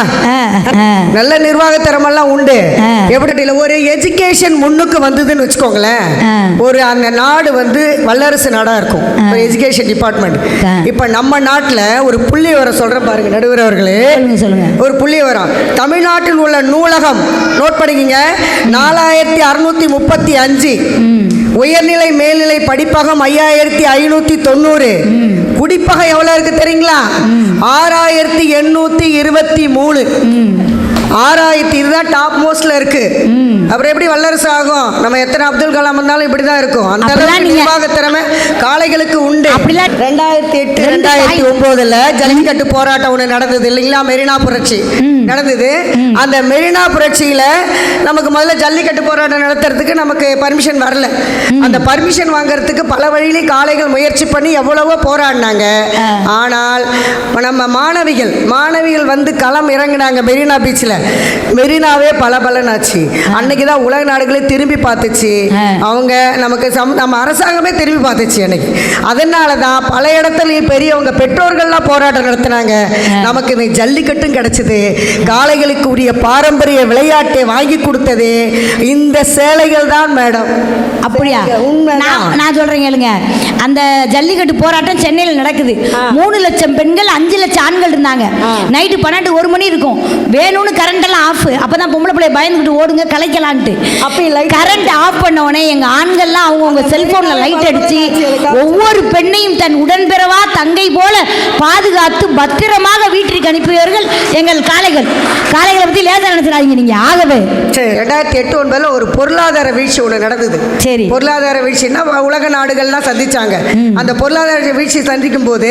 நல்ல நிர்வாகத்தரமெல்லாம் உண்டு. எப்படி ஒரு எஜுகேஷன் முன்னுக்கு வந்ததுன்னு வச்சுக்கோங்களேன், ஒரு அந்த நாடு வந்து வல்லரசு நாடாக இருக்கும், ஒரு எஜுகேஷன் டிபார்ட்மெண்ட். இப்போ நம்ம நாட்டில் ஒரு புள்ளி விவரம் சொல்கிறேன் பாருங்க நடுவர் அவர்களே, சொல்லுங்க. ஒரு புள்ளி விவரம். தமிழ்நாட்டில் உள்ள நூலகம் நோட் பண்ணிக்கிங்க, 4635. உயர்நிலை மேல்நிலை படிப்பகம் 5590. குடிப்பகம் எவ்வளோ இருக்கு தெரியுங்களா? 6823. 6000. இதுதான் டாப் மோஸ்ட்ல இருக்கு. அப்புறம் எப்படி வல்லரசு ஆகும்? நம்ம எத்தனை அப்துல் கலாம் வந்தாலும் இப்படி தான் இருக்கும். அந்த அளவுக்கு நிர்வாக திறமை காளைகளுக்கு உண்டு. 2008 2009 ஜல்லிக்கட்டு போராட்டம் ஒன்று நடந்தது இல்லைங்களா? மெரினா புரட்சி நடந்தது. அந்த மெரினா புரட்சியில நமக்கு முதல்ல ஜல்லிக்கட்டு போராட்டம் நடத்துறதுக்கு நமக்கு பர்மிஷன் வரல. அந்த பர்மிஷன் வாங்கறதுக்கு பல வழியிலே காளைகள் முயற்சி பண்ணி எவ்வளவோ போராடினாங்க. ஆனால் நம்ம மாணவிகள் வந்து களம் இறங்கினாங்க மெரினா பீச்சில். மெரினாவே பலபலனாச்சு. அன்னைக்கு தான் உலக நாடுகளே திரும்பி பார்த்துச்சு. அவங்க நமக்கு நம்ம அரசாங்கமே திரும்பி பார்த்துச்சு அன்னைக்கு. அதனால தான் பல இடத்துலையும் பெரியவங்க பெற்றோர்கள்லாம் போராட்டம் நடத்தினாங்க. நமக்கு இந்த ஜல்லிக்கட்டும் கிடைச்சது. காளைகளுக்கு உரிய பாரம்பரிய விளையாட்டை வாங்கி கொடுத்தது இந்த சேலைகள் தான் மேடம். அப்படியா? நான் சொல்றேன் கேளுங்க. அந்த ஜல்லிக்கட்டு போராட்டம் சென்னையில் நடக்குது. 3 லட்சம் பெண்கள் 5 லட்சம் ஆண்கள் இருந்தாங்க. நைட்டு 12 1 மணி இருக்கும். வேணும்னு கரண்ட் எல்லாம் ஆஃப். அப்பதான் பொம்பளை பிள்ளைய பயந்துக்கிட்டு ஓடுங்க கலைக்கலான்ட்டு. அப்படி கரண்ட் ஆஃப் பண்ண உடனே எங்க ஆண்கள்லாம் அவங்கவுங்க செல்போன்ல லைட் அடிச்சு ஒவ்வொரு பெண்ணையும் தன் உடன்பிறவா தங்கை போல பாதுகாத்து பத்திரமாக வீட்டிற்கு அனுப்பியவர்கள் எங்கள் காளைகளை பத்தி லேசா நினைச்சிடாதீங்க நீங்க. ஆகவே 2008-9 ஒரு பொருளாதார வீழ்ச்சி ஒன்று நடந்தது. சரி, பொருளாதார வீழ்ச்சின்னா உலக நாடுகள்லாம் சந்திச்சாங்க. அந்த பொருளாதார வீழ்ச்சி சந்திக்கும் போது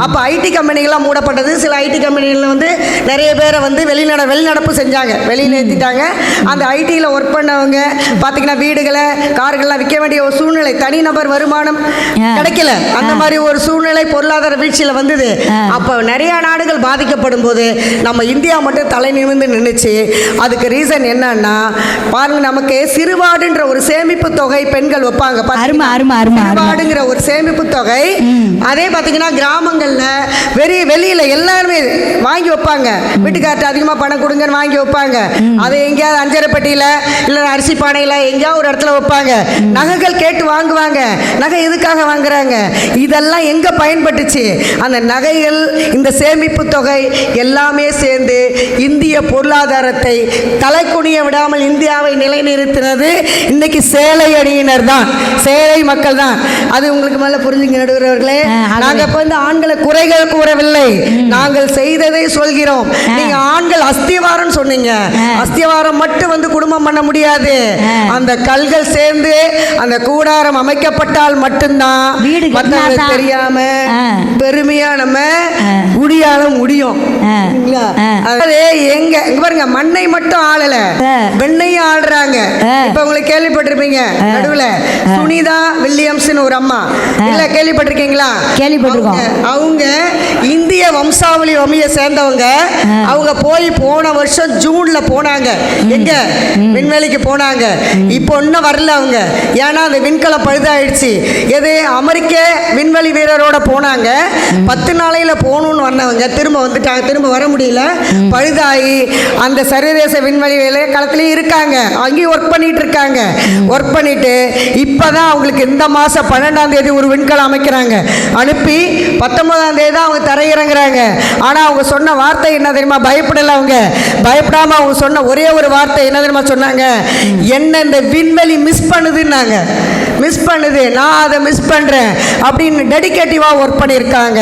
அப்போ ஐடி கம்பெனிகள்லாம் மூடப்பட்டது. சில ஐடி கம்பெனிகள் வந்து நிறைய பேரை வந்து வெளிநடப்பு செஞ்சாங்க, வெளியில் ஏற்றிட்டாங்க. அந்த ஐடியில் ஒர்க் பண்ணவங்க பார்த்தீங்கன்னா வீடுகளை கார்கள்லாம் விற்க வேண்டிய ஒரு சூழ்நிலை, தனிநபர் வருமானம் கிடைக்கல. அந்த மாதிரி ஒரு சூழ்நிலை பொருளாதார வீழ்ச்சியில் வந்தது. அப்போ நிறைய நாடுகள் பாதிக்கப்படும் போது நம்ம இந்தியா மட்டும் தலை நிமிர்ந்து நின்றுச்சு. அதுக்கு ரீசன் என்னன்னா பாருங்க, நமக்கு சிறுவாடுன்ற ஒரு சேமிப்பு தொகை பெண்கள் வைப்பாங்க. சிறுவாடுங்கிற ஒரு சேமிப்பு தொகை அதே பார்த்தீங்கன்னா கிராமங்களில் வெளியில் எல்லாருமே வாங்கி வைப்பாங்க. வீட்டுக்கார்ட்ட அதிகமாக பணம் கொடுங்கன்னு வாங்கி வைப்பாங்க. அதை எங்கேயாவது அஞ்சரை பெட்டியில் இல்லை அரிசி பானையில் எங்கேயாவது ஒரு இடத்துல வைப்பாங்க. நகைகள் கேட்டு வாங்குவாங்க. நகை எதுக்காக வாங்குறாங்க? இதெல்லாம் எங்கே பயன்பட்டுச்சு? அந்த நகைகள், இந்த சேமிப்பு தொகை எல்லாமே சேர்ந்து இந்திய பொருளாதாரத்தை தலைக்குனிய விடாமல் இந்தியாவை நிலைநிறுத்தினது இன்னைக்கு சேலை அணியினர் தான், சேலை மக்கள் தான். அது உங்களுக்கு மேலே புரிஞ்சுங்க நடுவர்களே. நாங்கள் இப்போ வந்து ஆண்களை குறைகள் கூறவில்லை, நாங்கள் செய்ததை சொல்கிறோம். நீங்க ஆண்கள் அஸ்திவாரம் சொன்னீங்க. அஸ்திவாரம் மட்டும் வந்து குடும்பம் பண்ண முடியாது. அந்த கல்கள் சேர்ந்து அந்த கூடாரம் அமைக்கப்பட்டால் மட்டும்தான் மற்றவங்களுக்கு தெரியாம பெருமையா நம்ம குடியால முடியும். எங்க பாருங்க, மண்ணை மட்டும் ஆளல, வெண்ணையும் ஆடுறாங்க. இப்ப உங்களுக்கு கேள்விப்பட்டிருப்பீங்க நடுவுல சுனிதா வில்லியம்ஸ் ஒரு அம்மா, இல்ல கேள்விப்பட்டிருக்கீங்களா? கேள்விப்பட்டிருக்கோம். அவங்க இந்திய வம்சாவளி சேர்ந்தவங்க. அவங்க போன வருஷம் ஜூன்ல போனாங்க. எங்க? விண்வெளிக்கு போனாங்க. இப்போ இன்னும் வரல அவங்க. ஏன்னா அந்த விண்கலம் பழுதாயிடுச்சு. எது? அமெரிக்க விண்வெளி வீரரோட போனாங்க. 10 நாளையில போகணும்னு வந்தவங்க திரும்ப வந்துட்டாங்க. திரும்ப வர முடியல, பழுதாகி அந்த சர்வதேச விண்வெளி களத்திலேயே இருக்காங்க. அங்கேயும் ஒர்க் பண்ணிட்டு இருக்காங்க. ஒர்க் பண்ணிட்டு இப்பதான் அவங்களுக்கு இந்த மாசம் 12ஆம் தேதி ஒரு விண்கலம் அமைக்கிறாங்க. அனுப்பி 19ஆம் தேதி தான் அவங்க தரையிறங்குறாங்க. ஆனா அவங்க சொன்ன வார்த்தை என்ன தெரியுமா? பயப்படல. அவங்க பயப்படாம அவங்க சொன்ன ஒரே ஒரு வார்த்தை என்ன தெரியுமா சொன்னாங்க? என்ன இந்த விண்வெளி மிஸ் பண்ணுதுன்னாங்க. மிஸ் பண்ணுது, நான் அதை மிஸ் பண்றேன் அப்படின்னு டெடிகேட்டிவா ஒர்க் பண்ணியிருக்காங்க.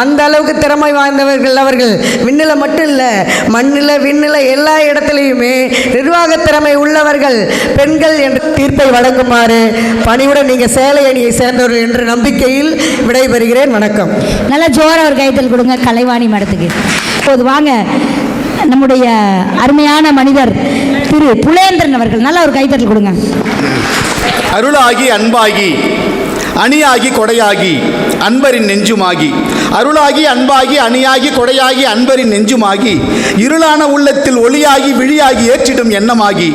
அந்த அளவுக்கு திறமை வாய்ந்தவர்கள் அவர்கள். விண்ணில மட்டும் இல்லை, மண்ணில் விண்ணில் எல்லா இடத்துலையுமே நிர்வாக திறமை உள்ளவர்கள் பெண்கள் என்ற தீர்ப்பை வழங்குமாறு பணியுடன் நீங்க சேலை அணியை சேர்ந்தவர்கள் என்ற நம்பிக்கையில் விடைபெறுகிறேன். வணக்கம். நல்லா ஜோர ஒரு கைத்தல் கொடுங்க கலைவாணி மேடத்துக்கு. இப்போது வாங்க நம்முடைய அருமையான மனிதர் திரு புலேந்திரன் அவர்கள், நல்ல ஒரு கைத்தல் கொடுங்க. அருளாகி அன்பாகி அணியாகி கொடையாகி அன்பரின் நெஞ்சுமாகி, அருளாகி அன்பாகி அணியாகி கொடையாகி அன்பரின் நெஞ்சுமாகி, இருளான உள்ளத்தில் ஒளியாகி விழியாகி ஏற்றிடும் எண்ணமாகி,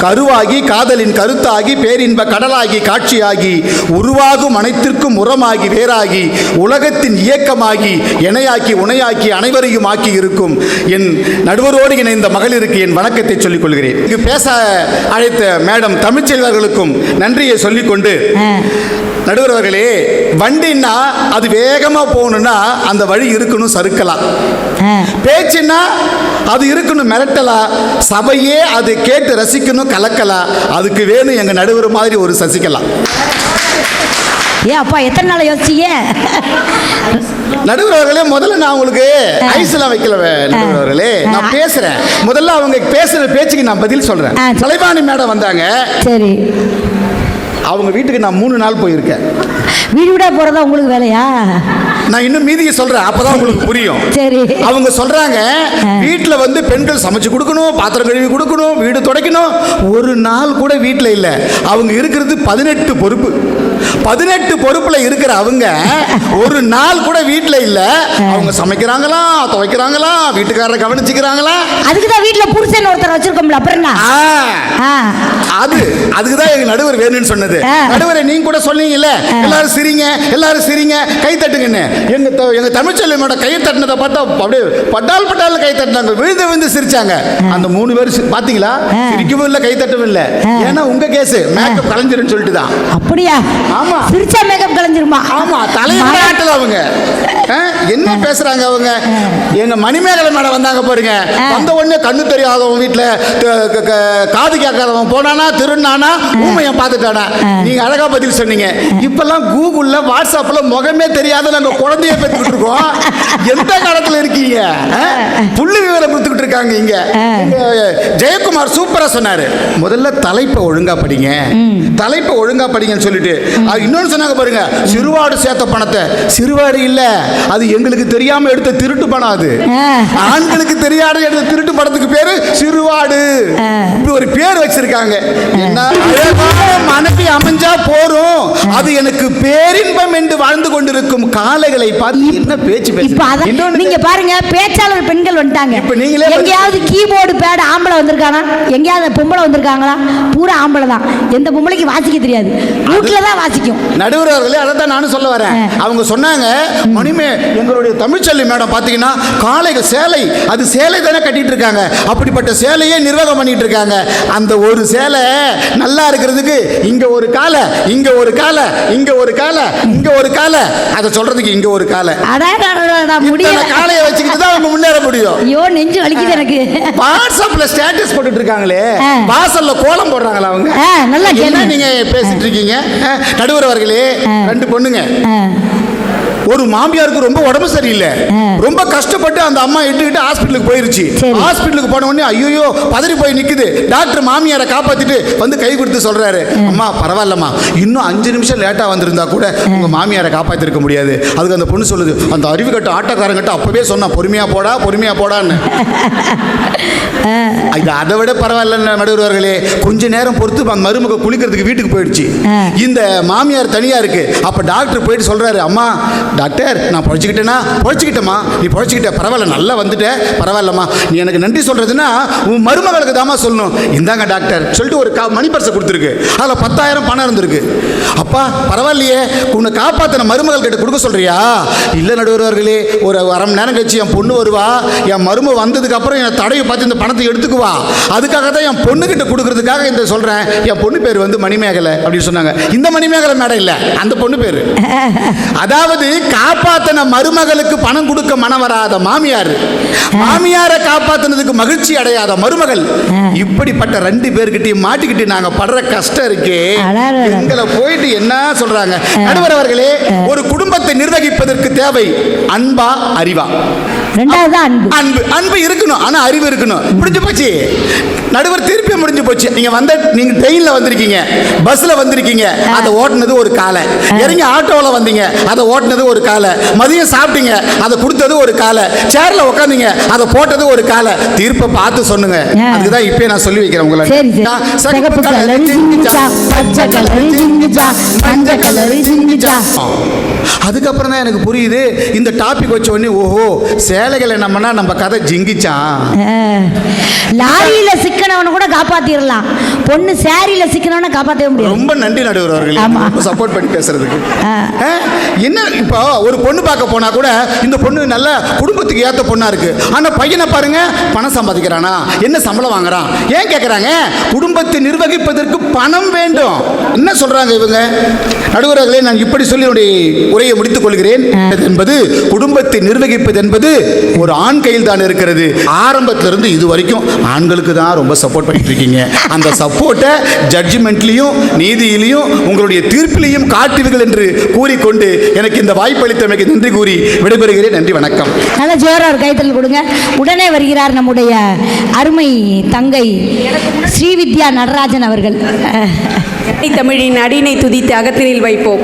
கருவாகி காதலின் கருத்தாகி பேரின்ப கடலாகி காட்சியாகி, உருவாகும் அனைத்திற்கும் உரமாகி வேறாகி, உலகத்தின் இயக்கமாகி இணையாக்கி உணையாக்கி அனைவரையும் ஆக்கி இருக்கும் என் நடுவரோடு இணைந்த மகளிருக்கு என் வணக்கத்தை சொல்லிக் கொள்கிறேன். இங்கு பேச அழைத்த மேடம் தமிழ்ச்செல்வர்களுக்கும் நன்றியை சொல்லிக்கொண்டு, நடுவர் அவர்களே, வண்டின்னா அது வேகமாக போகணும்னா அந்த வழி இருக்கணும் சறுக்கலாம், பேச்சுன்னா அது இருக்கணும் மிரட்டலாம், சபையே அது கேட்டு ரசிக்கணும் கலக்கலாம், அதுக்கு வேணும் எங்க நடுவர் மாதிரி ஒரு சசிக்கலாம். ஏன் அப்பா எத்தனை நாள் யோசிச்சீங்க? நடுவர் அவர்களே, முதல்ல நான் உங்களுக்கு ஐஸ்லாம் வைக்கல. நடுவர் அவர்களே, நான் பேசுறேன். முதல்ல அவங்க பேசுற பேச்சுக்கு நான் பதில் சொல்றேன். கலைவாணி மேடம் வந்தாங்க. சரி. அவங்க வீட்டுக்கு நான் 3 நாள் போயிருக்கேன். வீடு வீடா போறதா உங்களுக்கு வேலையா? நான் இன்னும் மீதியை சொல்றேன், அப்பதான் உங்களுக்கு புரியும். சரி. அவங்க சொல்றாங்க, வீட்டுல வந்து பெண்கள் சமைச்சு கொடுக்கணும், பாத்திரம் கழுவி கொடுக்கணும், வீடு துடைக்கணும். ஒரு நாள் கூட வீட்டுல இல்ல. அவங்க இருக்கிறது 18 பொறுப்பு. 18 பொறுப்புல இருக்கிற அவங்க ஒரு நாள் கூட வீட்டுல இல்ல. அவங்க சமைக்கிறாங்களா, துவைக்கிறாங்களா, வீட்டுக்காரரை கவனிச்சுக்கிறாங்களா? அதுக்குதான் வீட்டுல புருஷன் ஒருத்தர் வச்சிருக்கோம்ல, அப்புறம் என்ன? அதுக்குதான் எங்க நடுவர் வேணும்னு சொன்னது. நடுவரை நீங்க கூட சொன்னீங்கல்ல, எல்லாரும் சிரிங்க, எல்லாரும் சிரிங்க, கை தட்டுங்கன்னு. எங்க தமிழ்ச்செல்வியோட கை தட்டினதை பார்த்தா அப்படியே பட்டால் பட்டால் கை தட்டினாங்க, விழுந்து விழுந்து சிரிச்சாங்க. அந்த 3 பேர் பாத்தீங்களா? சிரிக்கவும் இல்லை, கை தட்டவும் இல்லை. ஏன்னா உங்க கேஸ் மேக்கப் கலைஞ்சிருன்னு சொல்லிட்டு தான். அப்படியா? ஆமா, சிரிச்சா மேக்கப் கலைஞ்சிருமா? ஆமா, தலையாட்டல அவங்க என்ன பேசுறாங்க. அவங்க எங்க மணிமேகலை மேடம் வந்தாங்க பாருங்க. வந்த உடனே கண்ணு தெரியாதவன் வீட்டுல காது கேட்காதவன் போனானா, திருநானா, ஊமையன் பார்த்துட்டானா. நீங்க அழகா பதில் சொன்னீங்க. இப்பெல்லாம் கூகுள்ல வாட்ஸ்அப்ல முகமே தெரியாத நாங்க குழந்தைய பெற்றுக்கிட்டு இருக்கோம். எந்த காலத்துல இருக்கீங்க? புள்ளி விவரம் கொடுத்துக்கிட்டு இருக்காங்க. இங்க ஜெயக்குமார் சூப்பரா சொன்னாரு, முதல்ல தலைப்பை ஒழுங்கா படிங்க, தலைப்பை ஒழுங்கா படிங்கன்னு சொல்லிட்டு இன்னொன்னு சொன்னாங்க பாருங்க, சிறுவாடு சேர்த்த பணத்தை. சிறுவாடு இல்ல, அது எங்களுக்கு தெரியாம எடுத்த திருட்டு பணம். அது ஆண்களுக்கு தெரியாத எடுத்த திருட்டு பணத்துக்கு பேரு சிறுவாடு. இப்படி ஒரு பேர் வச்சிருக்காங்க. என்ன மனைவி அமைஞ்சா போறோம், அது எனக்கு பேரின்பம் என்று வாழ்ந்து கொண்டிருக்கும் காளைகளை பார்த்து என்ன பேச்சு பேசுறீங்க? நீங்க பாருங்க, பேச்சாளர் பெண்கள் வந்துட்டாங்க. இப்ப நீங்களே எங்கயாவது கீபோர்டு பேட் ஆம்பளை வந்திருக்கானா? எங்கயாவது பொம்பளை வந்திருக்காங்களா? பூரா ஆம்பளை தான். எந்த பொம்பளைக்கு வாசிக்க தெரியாது, வீட்டுல தான் வாசிக்கும். நடுவர் அவர்களே, அதை தான் நானும் சொல்ல வரேன். அவங்க சொன்னாங்க, மணிமே எங்களுடைய தமிழ்ச்செல்வி மேடம் பாத்தீங்கன்னா காளைகள் சேலை, அது சேலை தானே கட்டிட்டு இருக்காங்க, அப்படிப்பட்ட சேலையே நிர்வாகம் பண்ணிட்டு இருக்காங்க. அந்த ஒரு சேலை நல்லா இருக்கிறதுக்கு இங்க ஒரு காலை, இங்க ஒரு காலை, இங்க ஒரு காலை, இங்க ஒரு காலை, அதை சொல்றதுக்கு இங்க ஒரு காலை. முடியல, காலையை வச்சுக்கிட்டு தான் அவங்க முன்னேற முடியும். ஐயோ, நெஞ்சு வலிக்குது எனக்கு. வாட்ஸ்அப்ல ஸ்டேட்டஸ் போட்டுட்டு இருக்காங்களே, வாசல்ல கோலம் போடுறாங்களா அவங்க? நல்லா என்ன நீங்க பேசிட்டு இருக்கீங்க? நடுவர் அவர்களே, 2 பொண்ணுங்க. ஒரு மாமியாருக்கு ரொம்ப உடம்பு சரியில்லை, ரொம்ப கஷ்டப்பட்டு அந்த அம்மா இட்டுக்கிட்டு ஹாஸ்பிட்டலுக்கு போயிருச்சு. ஹாஸ்பிட்டலுக்கு போன உடனே ஐயோ பதறி போய் நிக்குது. டாக்டர் மாமியாரை காப்பாத்திட்டு வந்து கை கொடுத்து சொல்றாரு, அம்மா பரவாயில்லம்மா, இன்னும் 5 நிமிஷம் லேட்டா வந்திருந்தா கூட உங்க மாமியாரை காப்பாத்திருக்க முடியாது. அதுக்கு அந்த பொண்ணு சொல்லுது, அந்த அறிவு கட்ட ஆட்டக்காரங்கிட்ட அப்பவே சொன்னா பொறுமையா போடா, பொறுமையா போடான்னு. அதை விட பரவாயில்ல நடுவர்களே, கொஞ்ச நேரம் பொறுத்து அந்த மருமக குளிக்கிறதுக்கு வீட்டுக்கு போயிடுச்சு. இந்த மாமியார் தனியா இருக்கு. அப்ப டாக்டர் போயிட்டு சொல்றாரு, அம்மா டாக்டர், நான் பொழைச்சிக்கிட்டேனா? பொழைச்சிக்கிட்டேம்மா, நீ பொழைச்சிக்கிட்ட, பரவாயில்ல, நல்லா வந்துட்ட, பரவாயில்லம்மா. நீ எனக்கு நன்றி சொல்றதுன்னா உன் மருமகளுக்கு தாமா சொல்லணும். இந்தாங்க டாக்டர் சொல்லிட்டு ஒரு மணி பர்ஸை கொடுத்துருக்கு. அதில் 10,000 பணம் இருந்திருக்கு. அப்பா பரவாயில்லையே, உன்னை காப்பாற்றின மருமகள் கிட்ட கொடுக்க சொல்றியா? இல்லை நடுவர்களே, ஒரு அரை மணி நேரம் கழிச்சு என் பொண்ணு வருவா. என் மரும வந்ததுக்கு அப்புறம் என் தடையை பார்த்து இந்த பணத்தை எடுத்துக்குவா. அதுக்காக தான் என் பொண்ணுகிட்ட கொடுக்கறதுக்காக இந்த சொல்றேன். என் பொண்ணு பேர் வந்து மணிமேகலை அப்படின்னு சொன்னாங்க. இந்த மணிமேகலை மேடம் இல்லை, அந்த பொண்ணு பேரு. அதாவது காப்பாத்தின மருமகளுக்கு பணம் கொடுக்க மனம் வராத மாமியார், மாமியாரை காப்பாத்தினதுக்கு மகிழ்ச்சி அடையாத மருமகள். இப்படிப்பட்ட 2 பேர்கிட்டையும் மாட்டிக்கிட்டு நாங்க படுற கஷ்டம் இருக்கே. எங்களை போயிட்டு என்ன சொல்றாங்க நடுவர் அவர்களே? ஒரு குடும்பத்தை நிர்வகிப்பதற்கு தேவை அன்பா, அறிவா? அன்பு. அன்பு இருக்கணும், ஆனா அறிவு இருக்கணும். புரிஞ்சு போச்சு. நடுவர் திருப்பி முடிஞ்சு போச்சு. நீங்க ட்ரெயின்ல வந்திருக்கீங்க, பஸ்ல வந்திருக்கீங்க, அதை ஓட்டுனது ஒரு காலை. இறங்கி ஆட்டோவில் வந்தீங்க, அதை ஓட்டுனது ஒரு காலை. மதியம் சாப்பிட்டீங்க, அதை கொடுத்தது ஒரு காலை. சேர்ல உட்காந்தீங்க, அதை போட்டது ஒரு காலை. தீர்ப்பை பார்த்து சொன்னுங்க. அதுக்குதான் இப்பயே நான் சொல்லி வைக்கிறேன் உங்களை. சிகப்பு கலர் ஜிங்கிச்சா, பச்சை கலர் ஜிங்கிச்சா, மஞ்சள் கலர் ஜிங்கிச்சா. அதுக்கப்புறம் தான் எனக்கு புரியுது இந்த டாபிக் வச்ச உடனே, ஓஹோ சேலைகளை நம்ம கதை ஜிங்கிச்சான். லாரியில சிக்கனவனை கூட காப்பாத்திரலாம், பொண்ணு சாரியில சிக்கனவனை காப்பாற்றவே முடியாது. ரொம்ப நன்றி நடுவர் அவர்களே, சப்போர்ட் பண்ணி பேசுறதுக்கு. என்ன இப்போ ஒரு பொண்ணு பார்க்க போனா கூட இந்த பொண்ணு நல்ல குடும்பத்துக்கு ஏற்ற பொண்ணா இருக்கு, ஆனா பையனை பாருங்க பணம் சம்பாதிக்கிறானா, என்ன சம்பளம் வாங்குறான், ஏன் கேட்கறாங்க? குடும்பத்தை நிர்வகிப்பதற்கு பணம் வேண்டும். என்ன சொல்றாங்க இவங்க? நடுவர்களே, நான் இப்படி சொல்லி உரையை முடித்துக் கொள்கிறேன். என்பது குடும்பத்தை நிர்வகிப்பது என்பது ஒரு ஆண் கையில் தான் இருக்கிறது. ஆரம்பத்திலிருந்து இது வரைக்கும் ஆண்களுக்கு தான் ரொம்ப சப்போர்ட் பண்ணிட்டு இருக்கீங்க. அந்த சப்போர்ட்டை ஜட்ஜ்மெண்ட்லையும் நீதியிலையும் உங்களுடைய தீர்ப்பிலையும் காட்டுவீர்கள் என்று கூறிக்கொண்டு எனக்கு இந்த வாய்ப்பளித்தமைக்கு நன்றி கூறி விடைபெறுகிறேன். நன்றி, வணக்கம். நல்ல ஜோரா ஒரு கைத்தல் கொடுங்க. உடனே வருகிறார் நம்முடைய அருமை தங்கை ஸ்ரீவித்யா நடராஜன் அவர்கள். தமிழின் அடியினை துதித்து அகத்தினில் வைப்போம்.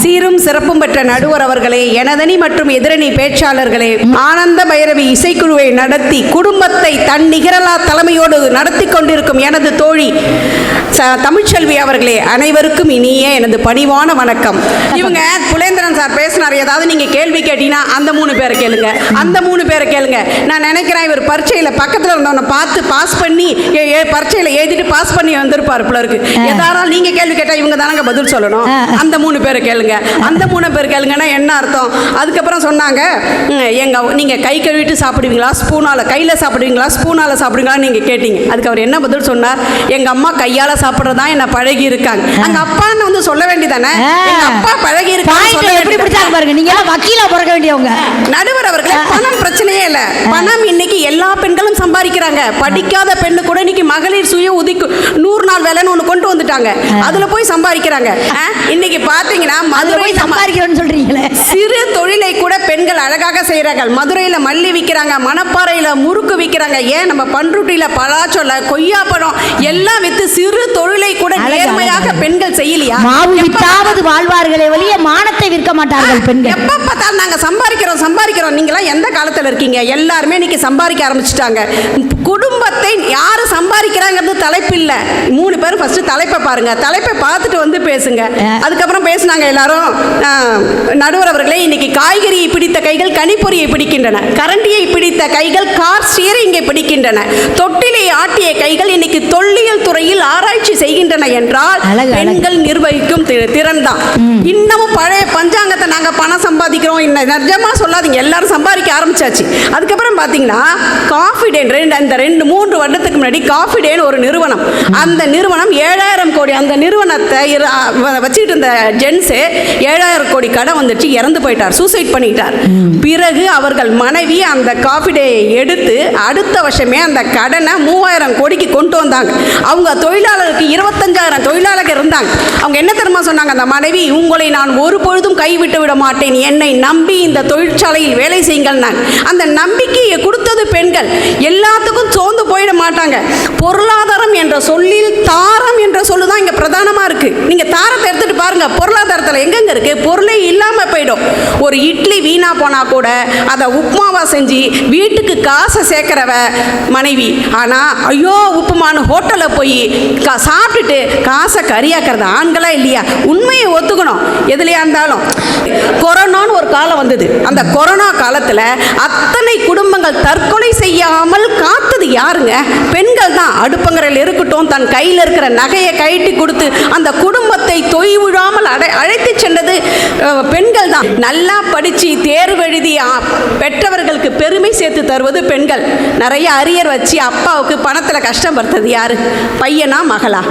சீரும் சிறப்பும் பெற்ற நடுவர் அவர்களே, எனதனி மற்றும் எதிரணி பேச்சாளர்களே, ஆனந்த பைரவி இசைக்குழுவை நடத்தி குடும்பத்தை தன் நிகரலா தலைமையோடு நடத்தி கொண்டிருக்கும் எனது தோழி தமிழ்ச்செல்வி அவர்களே, அனைவருக்கும் இனிய எனது பணிவான வணக்கம். இவங்க புலேந்திரன் சார் பேசினார், ஏதாவது நீங்க கேள்வி கேட்டீங்கன்னா அந்த 3 பேரை கேளுங்க, அந்த 3 பேரை கேளுங்க. நான் நினைக்கிறேன் இவர் பரீட்சையில பக்கத்தில் இருந்தவனை பார்த்து பாஸ் பண்ணி பரீட்சையில எழுதிட்டு பாஸ் பண்ணி வந்திருப்பார் போல இருக்கு. ஏதாவது நீங்க கேள்வி கேட்டா இவங்க தானங்க பதில் சொல்லணும். அந்த 3 பேரை கேளுங்க, அந்த 3 பேர் கேளுங்கன்னா என்ன அர்த்தம்? அதுக்கப்புறம் சொன்னாங்க, நீங்க கை கழுவிட்டு சாப்பிடுவீங்களா, ஸ்பூனால கையில சாப்பிடுவீங்களா, ஸ்பூனால சாப்பிடுவீங்களா நீங்க கேட்டீங்க. அதுக்கு அவர் என்ன பதில் சொன்னார்? எங்க அம்மா கையால சாப்பிடுறதா என்ன பழகி இருக்காங்க. அங்க அப்பான்னு வந்து சொல்ல வேண்டியதானே, எங்க அப்பா பழகி இருக்காங்க. எப்படி பிடிச்சாங்க பாருங்க, நீங்க எல்லாம் வக்கீலா பிறக்க வேண்டியவங்க. நடுவர் அவர்களே, பணம் பிரச்சனையே இல்ல. பணம் இன்னைக்கு எல்லா பெண்களும் சம்பாதிக்கிறாங்க. படிக்காத பெண்ணு கூட இன்னைக்கு மகளிர் சுய உதிக்கு 100 நாள் வேலைன்னு ஒண்ணு கொண்டு வந்துட்டாங்க. அதுல போய் சம்பாதிக்கிறாங்க. இன்னைக்கு பாத்தீங்கன்னா மதுரை சம்பாதிக்கிறோம்னு சொல்றீங்களே, சிறு தொழிலை கூட பெண்கள் அழகாக செய்யறாங்க. மதுரையில மல்லி விற்கிறாங்க, மணப்பாறையில முறுக்கு விற்கிறாங்க, ஏன் நம்ம பண்ருட்டியில பலாச்சொல்ல கொய்யாப்பழம் எல்லாம் வித்து சிறு தொழிலை கூட நேர்மையாக பெண்கள் செய்யலையா? மாவு வித்தாவது வாழ்வார்களே ஒழிய மானத்தை விற்க மாட்டார்கள் பெண்கள். எப்ப பார்த்தாலும் நாங்க சம்பாதிக்கிறோம். நீங்களா எந்த காலத்துல இருக்கீங்க? எல்லாருமே இன்னைக்கு சம்பாதிக்க ஆரம்பிச்சுட்டாங்க. குடும்பத்தை யாரு சம்பாதிக்கிறாங்கிறது தலைப்பு இல்ல. 3 பேரும் ஃபர்ஸ்ட் தலைப்பை பாருங்க, தலைப்பை பார்த்துட்டு வந்து பேசுங்க. அதுக்கப்புறம் பேசினாங்க எல்லாரும். நடுவர் அவர்களே, இன்னைக்கு காய்கறியை பிடித்த கைகள் கனிப்பொறியை பிடிக்கின்றன, கரண்டியை பிடித்த கைகள் கார் ஸ்டீரிங்கை பிடிக்கின்றன, தொட்டிலை ஆட்டிய கைகள் இன்னைக்கு தொல்லியல் துறையில் ஆராய்ச்சி செய்கின்றன என்றால் பெண்கள் நிர்வகிக்கும் திறன் தான். இன்னமும் பழைய பஞ்சாங்கத்தை நாங்க பணம் சம்பாதிக்கிறோம் நிஜமா சொல்லாதீங்க, எல்லாரும் சம்பாதிக்க ஆரம்பிச்சாச்சு. அதுக்கப்புறம் பாத்தீங்கன்னா காஃபி டே, இந்த 2-3 வருடத்துக்கு முன்னாடி காஃபி டே ஒரு நிறுவனம், அந்த நிறுவனம் 7000 கோடி, அந்த நிறுவனத்தை வச்சுக்கிட்டு இருந்த ஜென்ஸ் 7000 கோடி கடன் வந்துச்சு, இறந்து போயிட்டார், சூசைட் பண்ணிட்டார். பிறகு அவர்கள் மனைவி அந்த காஃபி டேயை எடுத்து அடுத்த வருஷமே அந்த கடனை 3000 கோடிக்கு கொண்டு வந்தாங்க. அவங்க தொழிலாளருக்கு 25,000 தொழிலாளர்கள் இருந்தாங்க. அவங்க என்ன தெரியுமா சொன்னாங்க? அந்த மனைவி, உங்களை நான் ஒரு பொழுதும் கைவிட்டு விட மாட்டேன், என்னை நம்பி இந்த தொழிற்சாலையில் வேலை செய்யுங்கள். அந்த நம்பிக்கையை கொடுத்தது பெண்கள். எல்லாத்துக்கும் சோர்ந்து போயிட மாட்டாங்க. பொருளாதாரம் என்ற சொல்லில் தாரம் என்ற சொல்லுதான் இங்க பிரதானமா இருக்கு. நீங்க தாரத்தை எடுத்துட்டு பாருங்க, பொருளாதாரத்தில் எங்கெங்க இருக்கு? பொருளே இல்லாம போயிடும். ஒரு இட்லி வீணா போனா கூட அதை உப்புமாவா செஞ்சு வீட்டுக்கு காசை சேர்க்கிறவ மனைவி. ஆனா ஐயோ உப்புமானு ஹோட்டல்ல போய் சாப்பிட்டுட்டு காசை கறியாக்குறது ஆண்களா இல்லையா? உண்மையை ஒத்துக்கணும். எதுலையா இருந்தாலும் கொரோனான்னு ஒரு காலம் வந்தது. அந்த கொரோனா காலத்துல அத்தனை குடும்பங்கள் தற்கொலை செய்யாமல் காத்தது யாருங்க? பெண்கள் தான். அடுப்பங்கரையில் இருக்கட்டும், தன் கையில் இருக்கிற நகையை கழட்டி கொடுத்து அந்த குடும்பத்தை தொய்விடாமல் அழைத்து சென்றது பெண்கள் தான். நல்லா படிச்சு தேர்வு எழுதி பெற்றவர்களுக்கு பெருமை சேர்த்து தருவது பெண்கள். நிறைய அரியர் வச்சு அப்பாவுக்கு பணத்தில் கஷ்டப்படுத்துறது யாரு? பையனா மகளா?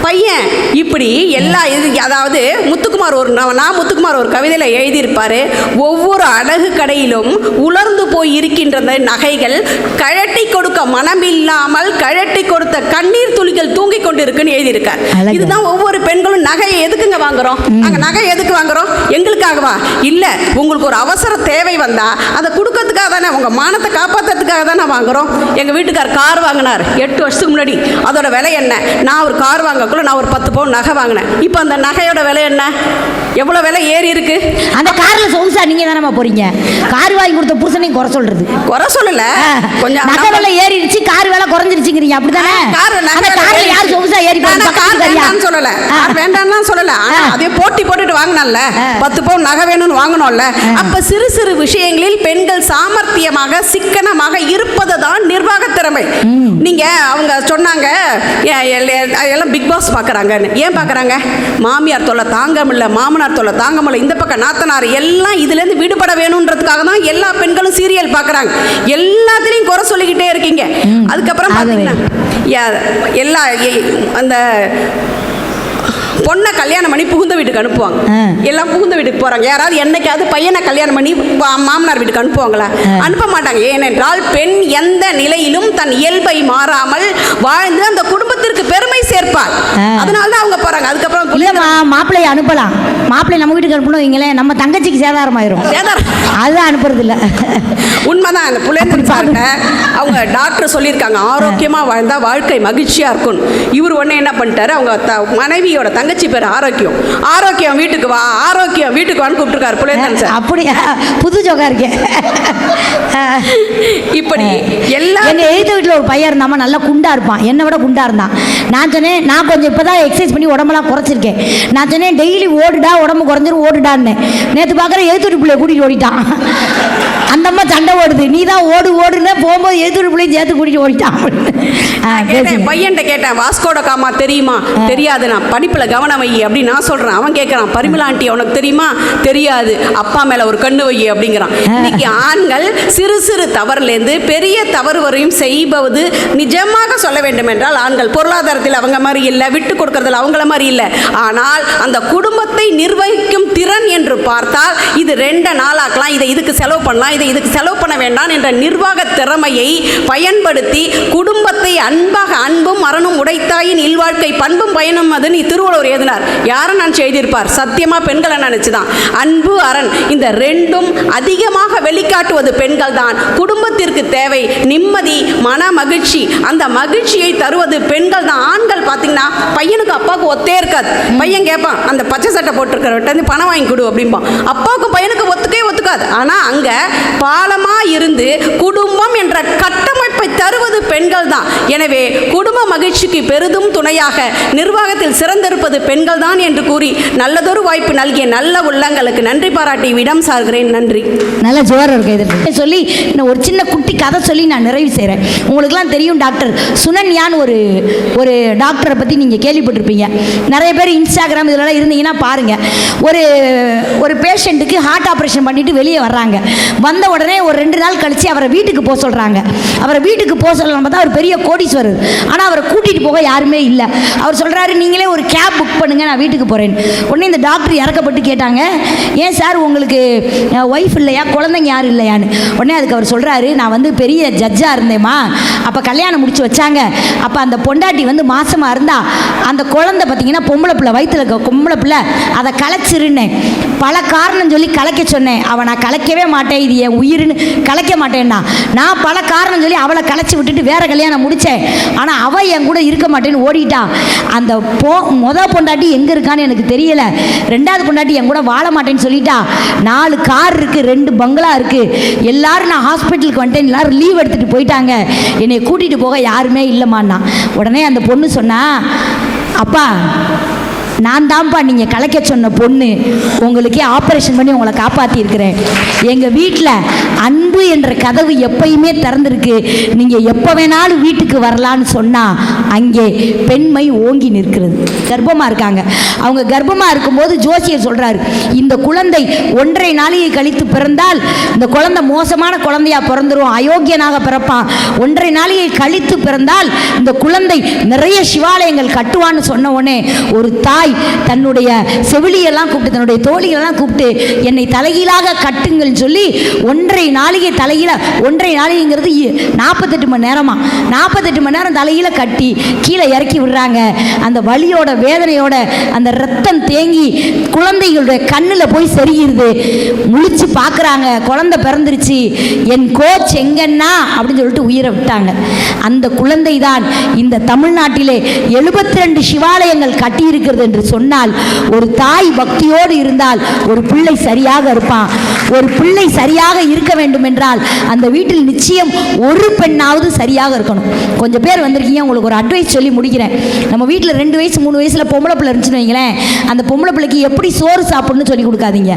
பையன் இப்படி எல்லா இது அதாவது முத்துக்குமார் முத்துக்குமார் ஒரு கவிதையில் எழுதியிருப்பார், ஒவ்வொரு அழகு கடையிலும் உலர்ந்து போய் இருக்கின்றது நகைகள், கழட்டி கொடுக்க மனமில்லாமல் கழட்டி கொடுத்த கண்ணீர் துளிகள் தூங்கி கொண்டு இருக்குன்னு எழுதியிருக்கார். இதுதான் ஒவ்வொரு பெண்களும் நகையை எதுக்குங்க வாங்குறோம்? நாங்கள் நகை எதுக்கு வாங்குறோம்? எங்களுக்காகவா? இல்லை, உங்களுக்கு ஒரு அவசர தேவை வந்தா அதை கொடுக்கறதுக்காக தானே, உங்கள் மானத்தை காப்பாற்றுறதுக்காக தானே வாங்குறோம். எங்கள் வீட்டுக்கார் கார் வாங்கினார் 8 வருஷத்துக்கு முன்னாடி. அதோட விலை என்ன? நான் ஒரு கார் வாங்கக்குள்ள நான் ஒரு 10 பவுன் நகை வாங்கினேன். இப்போ அந்த நகையோட விலை என்ன? எவ்வளோ விலை ஏறி இருக்கு? அந்த காரில் சொகுசா நீங்கள் தானே போறீங்க? கார் வாங்கி கொடுத்த புருஷனையும் குறை சொல்றது. குறை சொல்லல, கொஞ்சம் நகை விலை ஏறிடுச்சு, கார் விலை குறைஞ்சிருச்சுங்கிறீங்க, அப்படிதானே? காரில் யார் சொகுசா ஏறி வேண்டாம்னு சொல்லல, வேண்டாம்னு சொல்லல. அதே போட்டி போட்டுட்டு வாங்கினால 10 பவுன் நகை வேணும்னு வாங்கணும்ல. அப்ப சிறு சிறு விஷயங்களில் பெண்கள் சாமர்த்தியமாக சிக்கனமாக இருப்பது தான் நிர்வாக திறமை. நீங்க அவங்க சொன்னாங்க எல்லாம் பிக் பாஸ் பாக்குறாங்கன்னு. ஏன் பாக்குறாங்க? மாமியார் தொல்லை தாங்க முடியல, மாமனார் தொல்லை தாங்க முடியல, இந்த பக்கம் நாத்தனார் எல்லாம் இதுல இருந்து விடுபட வேணும்ன்றதுக்காக தான் எல்லா பெண்களும் சீரியல் பாக்குறாங்க. எல்லாத்திலையும் குறை சொல்லிக்கிட்டே இருக்கீங்க. அதுக்கப்புறம் பாத்தீங்கன்னா எல்லா அந்த பொண்ணை கல்யாணம் பண்ணி புகுந்த வீட்டுக்கு அனுப்புவாங்க. எல்லாம் புகுந்த வீட்டுக்கு போறாங்க. யாராவது என்னைக்காவது பையனை கல்யாணம் பண்ணி மாமனார் வீட்டுக்கு அனுப்புவாங்களா? அனுப்ப மாட்டாங்க. ஏனென்றால் பெண் எந்த நிலையிலும் தன் இயல்பை மாறாமல் வாழ்ந்து அந்த குடும்பத்திற்கு பெருமை சேர்ப்பாள். அதனால தான் அவங்க போறாங்க. அதுக்கப்புறம் மாப்பிள்ளையை அனுப்பலாம், மாப்பிள்ளை நம்ம வீட்டுக்கு அனுப்பணும் வைங்களேன், நம்ம தங்கச்சிக்கு சேதாரமாயிரும். அதுதான் அனுப்புறது இல்லை. உண்மைதான். அந்த புலேந்திரன் சார்கிட்ட அவங்க டாக்டர் சொல்லியிருக்காங்க, ஆரோக்கியமா வாழ்ந்தா வாழ்க்கை மகிழ்ச்சியா இருக்கும். இவர் உடனே என்ன பண்ணிட்டாரு, அவங்க மனைவியோட தங்கச்சி பேர் ஆரோக்கியம், ஆரோக்கியம் வீட்டுக்கு வா, ஆரோக்கியம் வீட்டுக்கு வான்னு கூப்பிட்டுருக்காரு புலேந்திரன் சார். அப்படியா? புது ஜோக்கா இருக்கேன். இப்படி எல்லாம் எங்க எழுத்த வீட்டில் ஒரு பையன் இருந்தாமா, நல்லா குண்டா இருப்பான், என்னை விட குண்டா இருந்தான். நான் சொன்னேன், நான் கொஞ்சம் இப்பதான் எக்ஸசைஸ் பண்ணி உடம்பெல்லாம் குறைச்சிருக்கேன். நான் சொன்னேன், டெய்லி ஓடுடா, உடம்பு குறைஞ்சிரும் ஓடுடான்னு. நேற்று பார்க்குற எழுத்து வீட்டு பிள்ளைய கூட்டிட்டு ஓடிட்டான். அந்த அம்மா சண்டை ஓடுது, நீ தான் ஓடு ஓடுன்னு போகும்போது எழுத்து வீட்டு பிள்ளையும் சேர்த்து கூட்டிட்டு ஓடிட்டான். பையன்கிட்ட கேட்டேன், வாஸ்கோட காமா தெரியுமா? தெரியாது, நான் படிப்புல கவனம் வை அப்படின்னு நான் சொல்றேன். அவன் கேட்கறான், பரிமளா ஆண்டி உனக்கு தெரியுமா? தெரியாது, அப்பா மேல ஒரு கண்ணு வை அப்படிங்கிறான். இன்னைக்கு ஆண்கள் சிறு சிறு தவறுலேருந்து பெரிய தவறு வரையும் செய்வது நிஜமாக சொல்ல வேண்டும் என்றால் ஆண்கள் பொருளாதாரத்தில் அவங்க மாதிரி இல்லை, விட்டு கொடுக்கறதுல அவங்கள மாதிரி இல்லை. ஆனால் அந்த குடும்பத்தை நிர்வகிக்கும் திறன் என்று பார்த்தால் இது 2 நாளாக்கலாம், இதை இதுக்கு செலவு பண்ணலாம், இதை இதுக்கு செலவு பண்ண வேண்டாம் என்ற நிர்வாக திறமையை பயன்படுத்தி குடும்பத்தை அன்பாக, அன்பும் அறனும் உடைத்தாயின் இல்வாழ்க்கை பண்பும் பயனும் அது நீ திருவள்ளுவர் எழுதினார். யாரை நான் செய்திருப்பார்? சத்தியமா பெண்களை நினைச்சுதான். அன்பு அரண் இந்த 2ம் அதிகமாக வெளிக்காட்டுவது பெண்கள் தான். குடும்பத்திற்கு தேவை நிம்மதி, மன மகிழ்ச்சி. அந்த மகிழ்ச்சியை தருவது பெண்கள் தான். ஆண்கள் பார்த்தீங்கன்னா பையனுக்கு அப்பாவுக்கு ஒத்தே இருக்காது. பையன் கேட்பான், அந்த பச்சை சட்டை போட்டிருக்கிறவட்ட பணம் வாங்கி கொடு அப்படிம்பான். அப்பாவுக்கும் பையனுக்கு ஒத்துக்காது. ஆனா அங்க பாலமா இருந்து குடும்பம் என்ற கட்டமைப்பை தருவது பெண்கள் தான். எனவே குடும்ப மகிழ்ச்சிக்கு பெரிதும் துணையாக நிர்வாகத்தில் சிறந்திருப்பது பெண்கள் தான் என்று கூறி நல்லதொரு வாய்ப்பு நல்கிய நல்ல உள்ளங்களுக்கு நன்றி பாராட்டி விடம் சார்கிறேன். நன்றி. நல்ல ஜோர் இருக்கு சொல்லி ஒரு சின்ன குட்டி கதை சொல்லி நான் நிறைவு செய்கிறேன். உங்களுக்குலாம் தெரியும், டாக்டர் சுனன்யான்னு ஒரு டாக்டரை பற்றி நீங்கள் கேள்விப்பட்டிருப்பீங்க. நிறைய பேர் இன்ஸ்டாகிராம் இதெல்லாம் இருந்தீங்கன்னா பாருங்கள். ஒரு பேஷண்ட்டுக்கு ஹார்ட் ஆப்ரேஷன் பண்ணிட்டு வெளியே வர்றாங்க. வந்த உடனே ஒரு 2 நாள் கழித்து அவரை வீட்டுக்கு போக சொல்கிறாங்க. அவரை வீட்டுக்கு போக சொல்லலாம் பார்த்தா அவர் பெரிய கோடீஸ்வரர். ஆனால் அவரை கூட்டிகிட்டு போக யாருமே இல்லை. அவர் சொல்கிறாரு, நீங்களே ஒரு கேப் புக் பண்ணுங்கள், நான் வீட்டுக்கு போகிறேன். உடனே இந்த டாக்டர் இறக்கப்பட்டு கேட்டாங்க, ஏன் சார் உங்களுக்கு ஒய்ஃப் இல்லையா, குழந்தைங்க யாரும் இல்லையான்னு. உடனே அதுக்கு அவர் சொல்கிறாரு, நான் வந்து பெரிய ஜட்ஜாக இருந்தேம்மா, அப்போ கல்யாணம் முடிச்சு வச்சாங்க. அப்போ அந்த பொண்டாட்டி வந்து மாசமாக இருந்தா, அந்த குழந்தை பார்த்தீங்கன்னா பொம்பளை பிள்ளை, வயிற்றுல இருக்க பொம்பளை பிள்ளை, அதை கலைச்சிருன்னேன். பல காரணம் சொல்லி கலைக்க சொன்னேன். அவன் நான் கலைக்கவே மாட்டேன், இது என் உயிர்னு கலைக்க மாட்டேன்னா. நான் பல காரணம் சொல்லி அவளை கலைச்சி விட்டுட்டு வேற கல்யாணம் முடித்தேன். ஆனால் அவள் என் கூட இருக்க மாட்டேன்னு ஓடிட்டான். அந்த பொண்டாட்டி எங்கே இருக்கான்னு எனக்கு தெரியல. 2வது பொண்டாட்டி என் கூட வாழ மாட்டேன்னு சொல்லிட்டா. 4 கார் இருக்குது, 2 பங்களா இருக்குது. எல்லாரும் நான் ஹாஸ்பிட்டலுக்கு வந்துட்டேன், எல்லாரும் லீவ் எடுத்துகிட்டு போயிட்டாங்க, என்னை கூட்டிகிட்டு போக யாருமே இல்லைம்மான்னா. உடனே அந்த பொண்ணு சொன்னா, அப்பா நான் தான்ப்பா நீங்கள் கலைக்க சொன்ன பொண்ணு, உங்களுக்கே ஆப்ரேஷன் பண்ணி உங்களை காப்பாற்றியிருக்கிறேன். எங்கள் வீட்டில் அன்பு என்ற கதவு எப்பயுமே திறந்திருக்கு, நீங்கள் எப்போ வேணாலும் வீட்டுக்கு வரலான்னு சொன்னால் அங்கே பெண்மை ஓங்கி நிற்கிறது. கர்ப்பமாக இருக்காங்க. அவங்க கர்ப்பமாக இருக்கும்போது ஜோசியர் சொல்கிறாரு, இந்த குழந்தை 1.5 நாளிகை கழித்து பிறந்தால் இந்த குழந்தை மோசமான குழந்தையா பிறந்துரும், அயோக்கியனாக பிறப்பான். 1.5 நாளிகை கழித்து பிறந்தால் இந்த குழந்தை நிறைய சிவாலயங்கள் கட்டுவான்னு சொன்ன உடனே ஒரு தாய் தன்னுடைய செவிலியெல்லாம் கூப்பிட்டு, தன்னுடைய தோழிகளெல்லாம் கூப்பிட்டு, என்னை தலைகீழாக கட்டுங்கள் சொல்லி 1.5 நாளிகை தலைகீழ, 1.5 நாளிகைங்கிறது 48 மணி நேரமா, 48 மணி நேரம் தலைகீழ கட்டி கீழே இறக்கி விடுறாங்க. அந்த வலியோட வேதனையோட அந்த ரத்தம் தேங்கி குழந்தைகளுடைய கண்ணில் போய் செருகிருது. முழிச்சு பார்க்குறாங்க, குழந்தை பிறந்துருச்சு, என் கோச் எங்கன்னா அப்படின்னு சொல்லிட்டு உயிரை விட்டாங்க. அந்த குழந்தை தான் இந்த தமிழ்நாட்டிலே 72 சிவாலயங்கள் கட்டியிருக்கிறது என்று சொன்னால், ஒரு தாய் பக்தியோடு இருந்தால் ஒரு பிள்ளை சரியாக இருப்பான். ஒரு பிள்ளை சரியாக இருக்க வேண்டும் என்றால் அந்த வீட்டில் நிச்சயம் ஒரு பெண்ணாவது சரியாக இருக்கணும். கொஞ்சம் பேர் வந்திருக்கீங்க, உங்களுக்கு ஒரு அட்வைஸ் சொல்லி முடிக்கிறேன். நம்ம வீட்டில் 2 வயசு 3 வயசில் பொம்பளை பிள்ளை இருந்துச்சுன்னு வைங்களேன், அந்த பொம்பளை பிள்ளைக்கு எப்படி சோறு சாப்பிடணும்னு சொல்லி கொடுக்காதீங்க.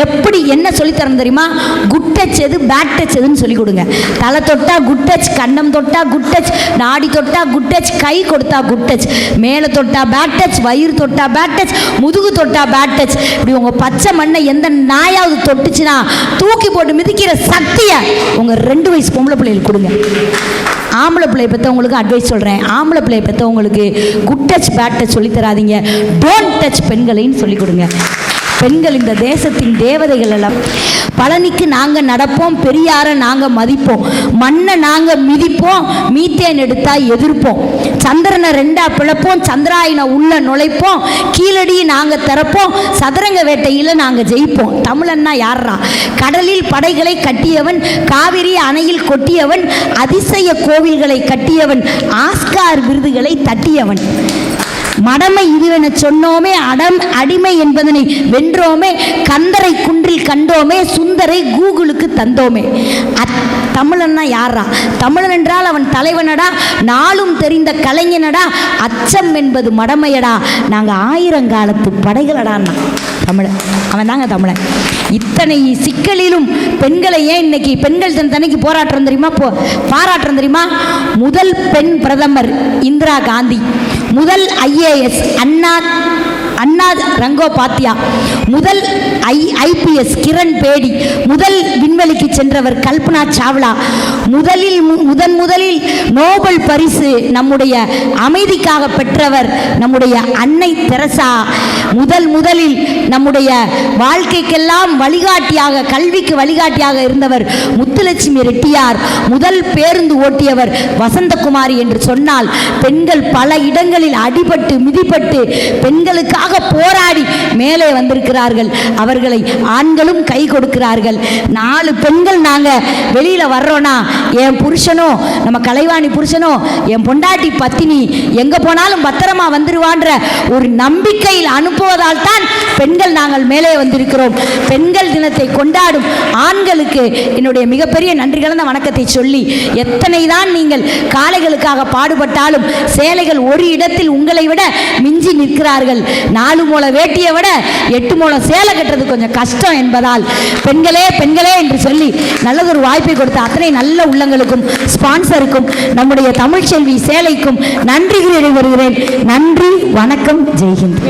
எப்படி என்ன சொல்லித்தரணும் தெரியுமா? குட் டச் எது, பேட் டச் எதுன்னு சொல்லி கொடுங்க. தலை தொட்டா குட் டச், கண்ணம் தொட்டா குட் டச், நாடி தொட்டா குட் டச், கை கொடுத்தா குட் டச், மேலே தொட்டா பேட் டச், வயிறு தொட்டா பேட் டச், முதுகு தொட்டா பேட் டச். இப்படி உங்கள் பச்சை மண்ணை எந்த நாயாவது தொட்டுச்சுன்னா தூக்கி போட்டு மிதிக்கிற சக்தியை உங்கள் 2 வயசு பொம்பளை பிள்ளைகளுக்கு கொடுங்க. ஆம்பளை பிள்ளை பெற்றவங்களுக்கு அட்வைஸ் சொல்கிறேன், ஆம்பளை பிள்ளை பெற்றவங்களுக்கு குட் டச் பேட் டச் சொல்லி தராதீங்க, டோன்ட் டச் பெண்களைன்னு சொல்லிக் கொடுங்க. பெண்கள் இந்த தேசத்தின் தேவதைகள் எல்லாம். பழனிக்கு நாங்கள் நடப்போம், பெரியாரை நாங்கள் மதிப்போம், மண்ணை நாங்கள் மிதிப்போம், மீத்தேன் எடுத்தா எதிர்ப்போம், சந்திரனை 2ஆ பிளப்போம், சந்திராயனை உள்ள நுழைப்போம், கீழடி நாங்கள் திறப்போம், சதுரங்க வேட்டையில் நாங்கள் ஜெயிப்போம். தமிழன்னா யாரா? கடலில் படைகளை கட்டியவன், காவிரி அணையில் கொட்டியவன், அதிசய கோவில்களை கட்டியவன், ஆஸ்கார் விருதுகளை தட்டியவன். மடமை இதுவென சொன்னோமே, அடிமை என்பதனை வென்றோமே, கந்தரை குன்றில் கண்டோமே, சுந்தரை கூகுளுக்கு தந்தோமே. தமிழன்னா யாரா? தமிழன் என்றால் அவன் தலைவனடா, நாளும் தெரிந்த கலைஞனடா, அச்சம் என்பது மடமையடா, நாங்கள் 1000 காலத்து படைகளடான்னா தமிழன். அவன் தாங்க தமிழன். இத்தனை சிக்கலிலும் பெண்களை ஏன் இன்னைக்கு பெண்கள் தன்னைக்கு போராட்டம் தெரியுமா, பாராட்டுறோம் தெரியுமா? முதல் பெண் பிரதமர் இந்திரா காந்தி, முதல் IAS அண்ணா ரங்கோபாத்யா, முதல் IPS கிரண் பேடி, முதல் விண்வெளிக்கு சென்றவர் கல்பனா சாவ்லா, முதலில் நோபல் பரிசு நம்முடைய அமைதிக்காக பெற்றவர் நம்முடைய அன்னை தெரசா, முதலில் நம்முடைய வாழ்க்கைக்கெல்லாம் வழிகாட்டியாக, கல்விக்கு வழிகாட்டியாக இருந்தவர் முத்துலட்சுமி ரெட்டியார், முதல் பேருந்து ஓட்டியவர் வசந்தகுமாரி என்று சொன்னால், பெண்கள் பல இடங்களில் அடிபட்டு மிதிப்பட்டு பெண்களுக்காக போராடி மேலே வந்திருக்கிறார்கள். அவர்களை ஆண்களும் கை கொடுக்கிறார்கள். 4 பெண்கள் நாங்க வெளியில வர்றோம்னா, என் புருஷனோ, நம்ம கலைவாணி புருஷனோ, என் பொண்டாட்டி பத்தினி எங்க போனாலும் பத்திரமா வந்துருவான்ற ஒரு நம்பிக்கையில் அனுப்புவதால் தான் பெண்கள் நாங்கள் மேலே வந்திருக்கிறோம். பெண்கள் தினத்தை கொண்டாடும் ஆண்களுக்கு என்னுடைய மிகப்பெரிய நன்றி கலந்த வணக்கத்தை சொல்லி, எத்தனை தான் நீங்கள் காளைகளுக்காக பாடுபட்டாலும் சேலைகள் ஒரு இடத்தில் உங்களை விட மிஞ்சி நிற்கிறார்கள். 4 மூலை வேட்டியை விட 8 மூலை சேலை கட்டுறது கொஞ்சம் கஷ்டம் என்பதால் பெண்களே பெண்களே என்று சொல்லி நல்லதொரு வாய்ப்பை கொடுத்த அத்தனை நல்ல உள்ளங்களுக்கும் ஸ்பான்சருக்கும் நம்முடைய தமிழ்ச்செல்வி சேலைக்கும் நன்றி கூறி வருகிறேன். நன்றி, வணக்கம், ஜெய்ஹிந்த்.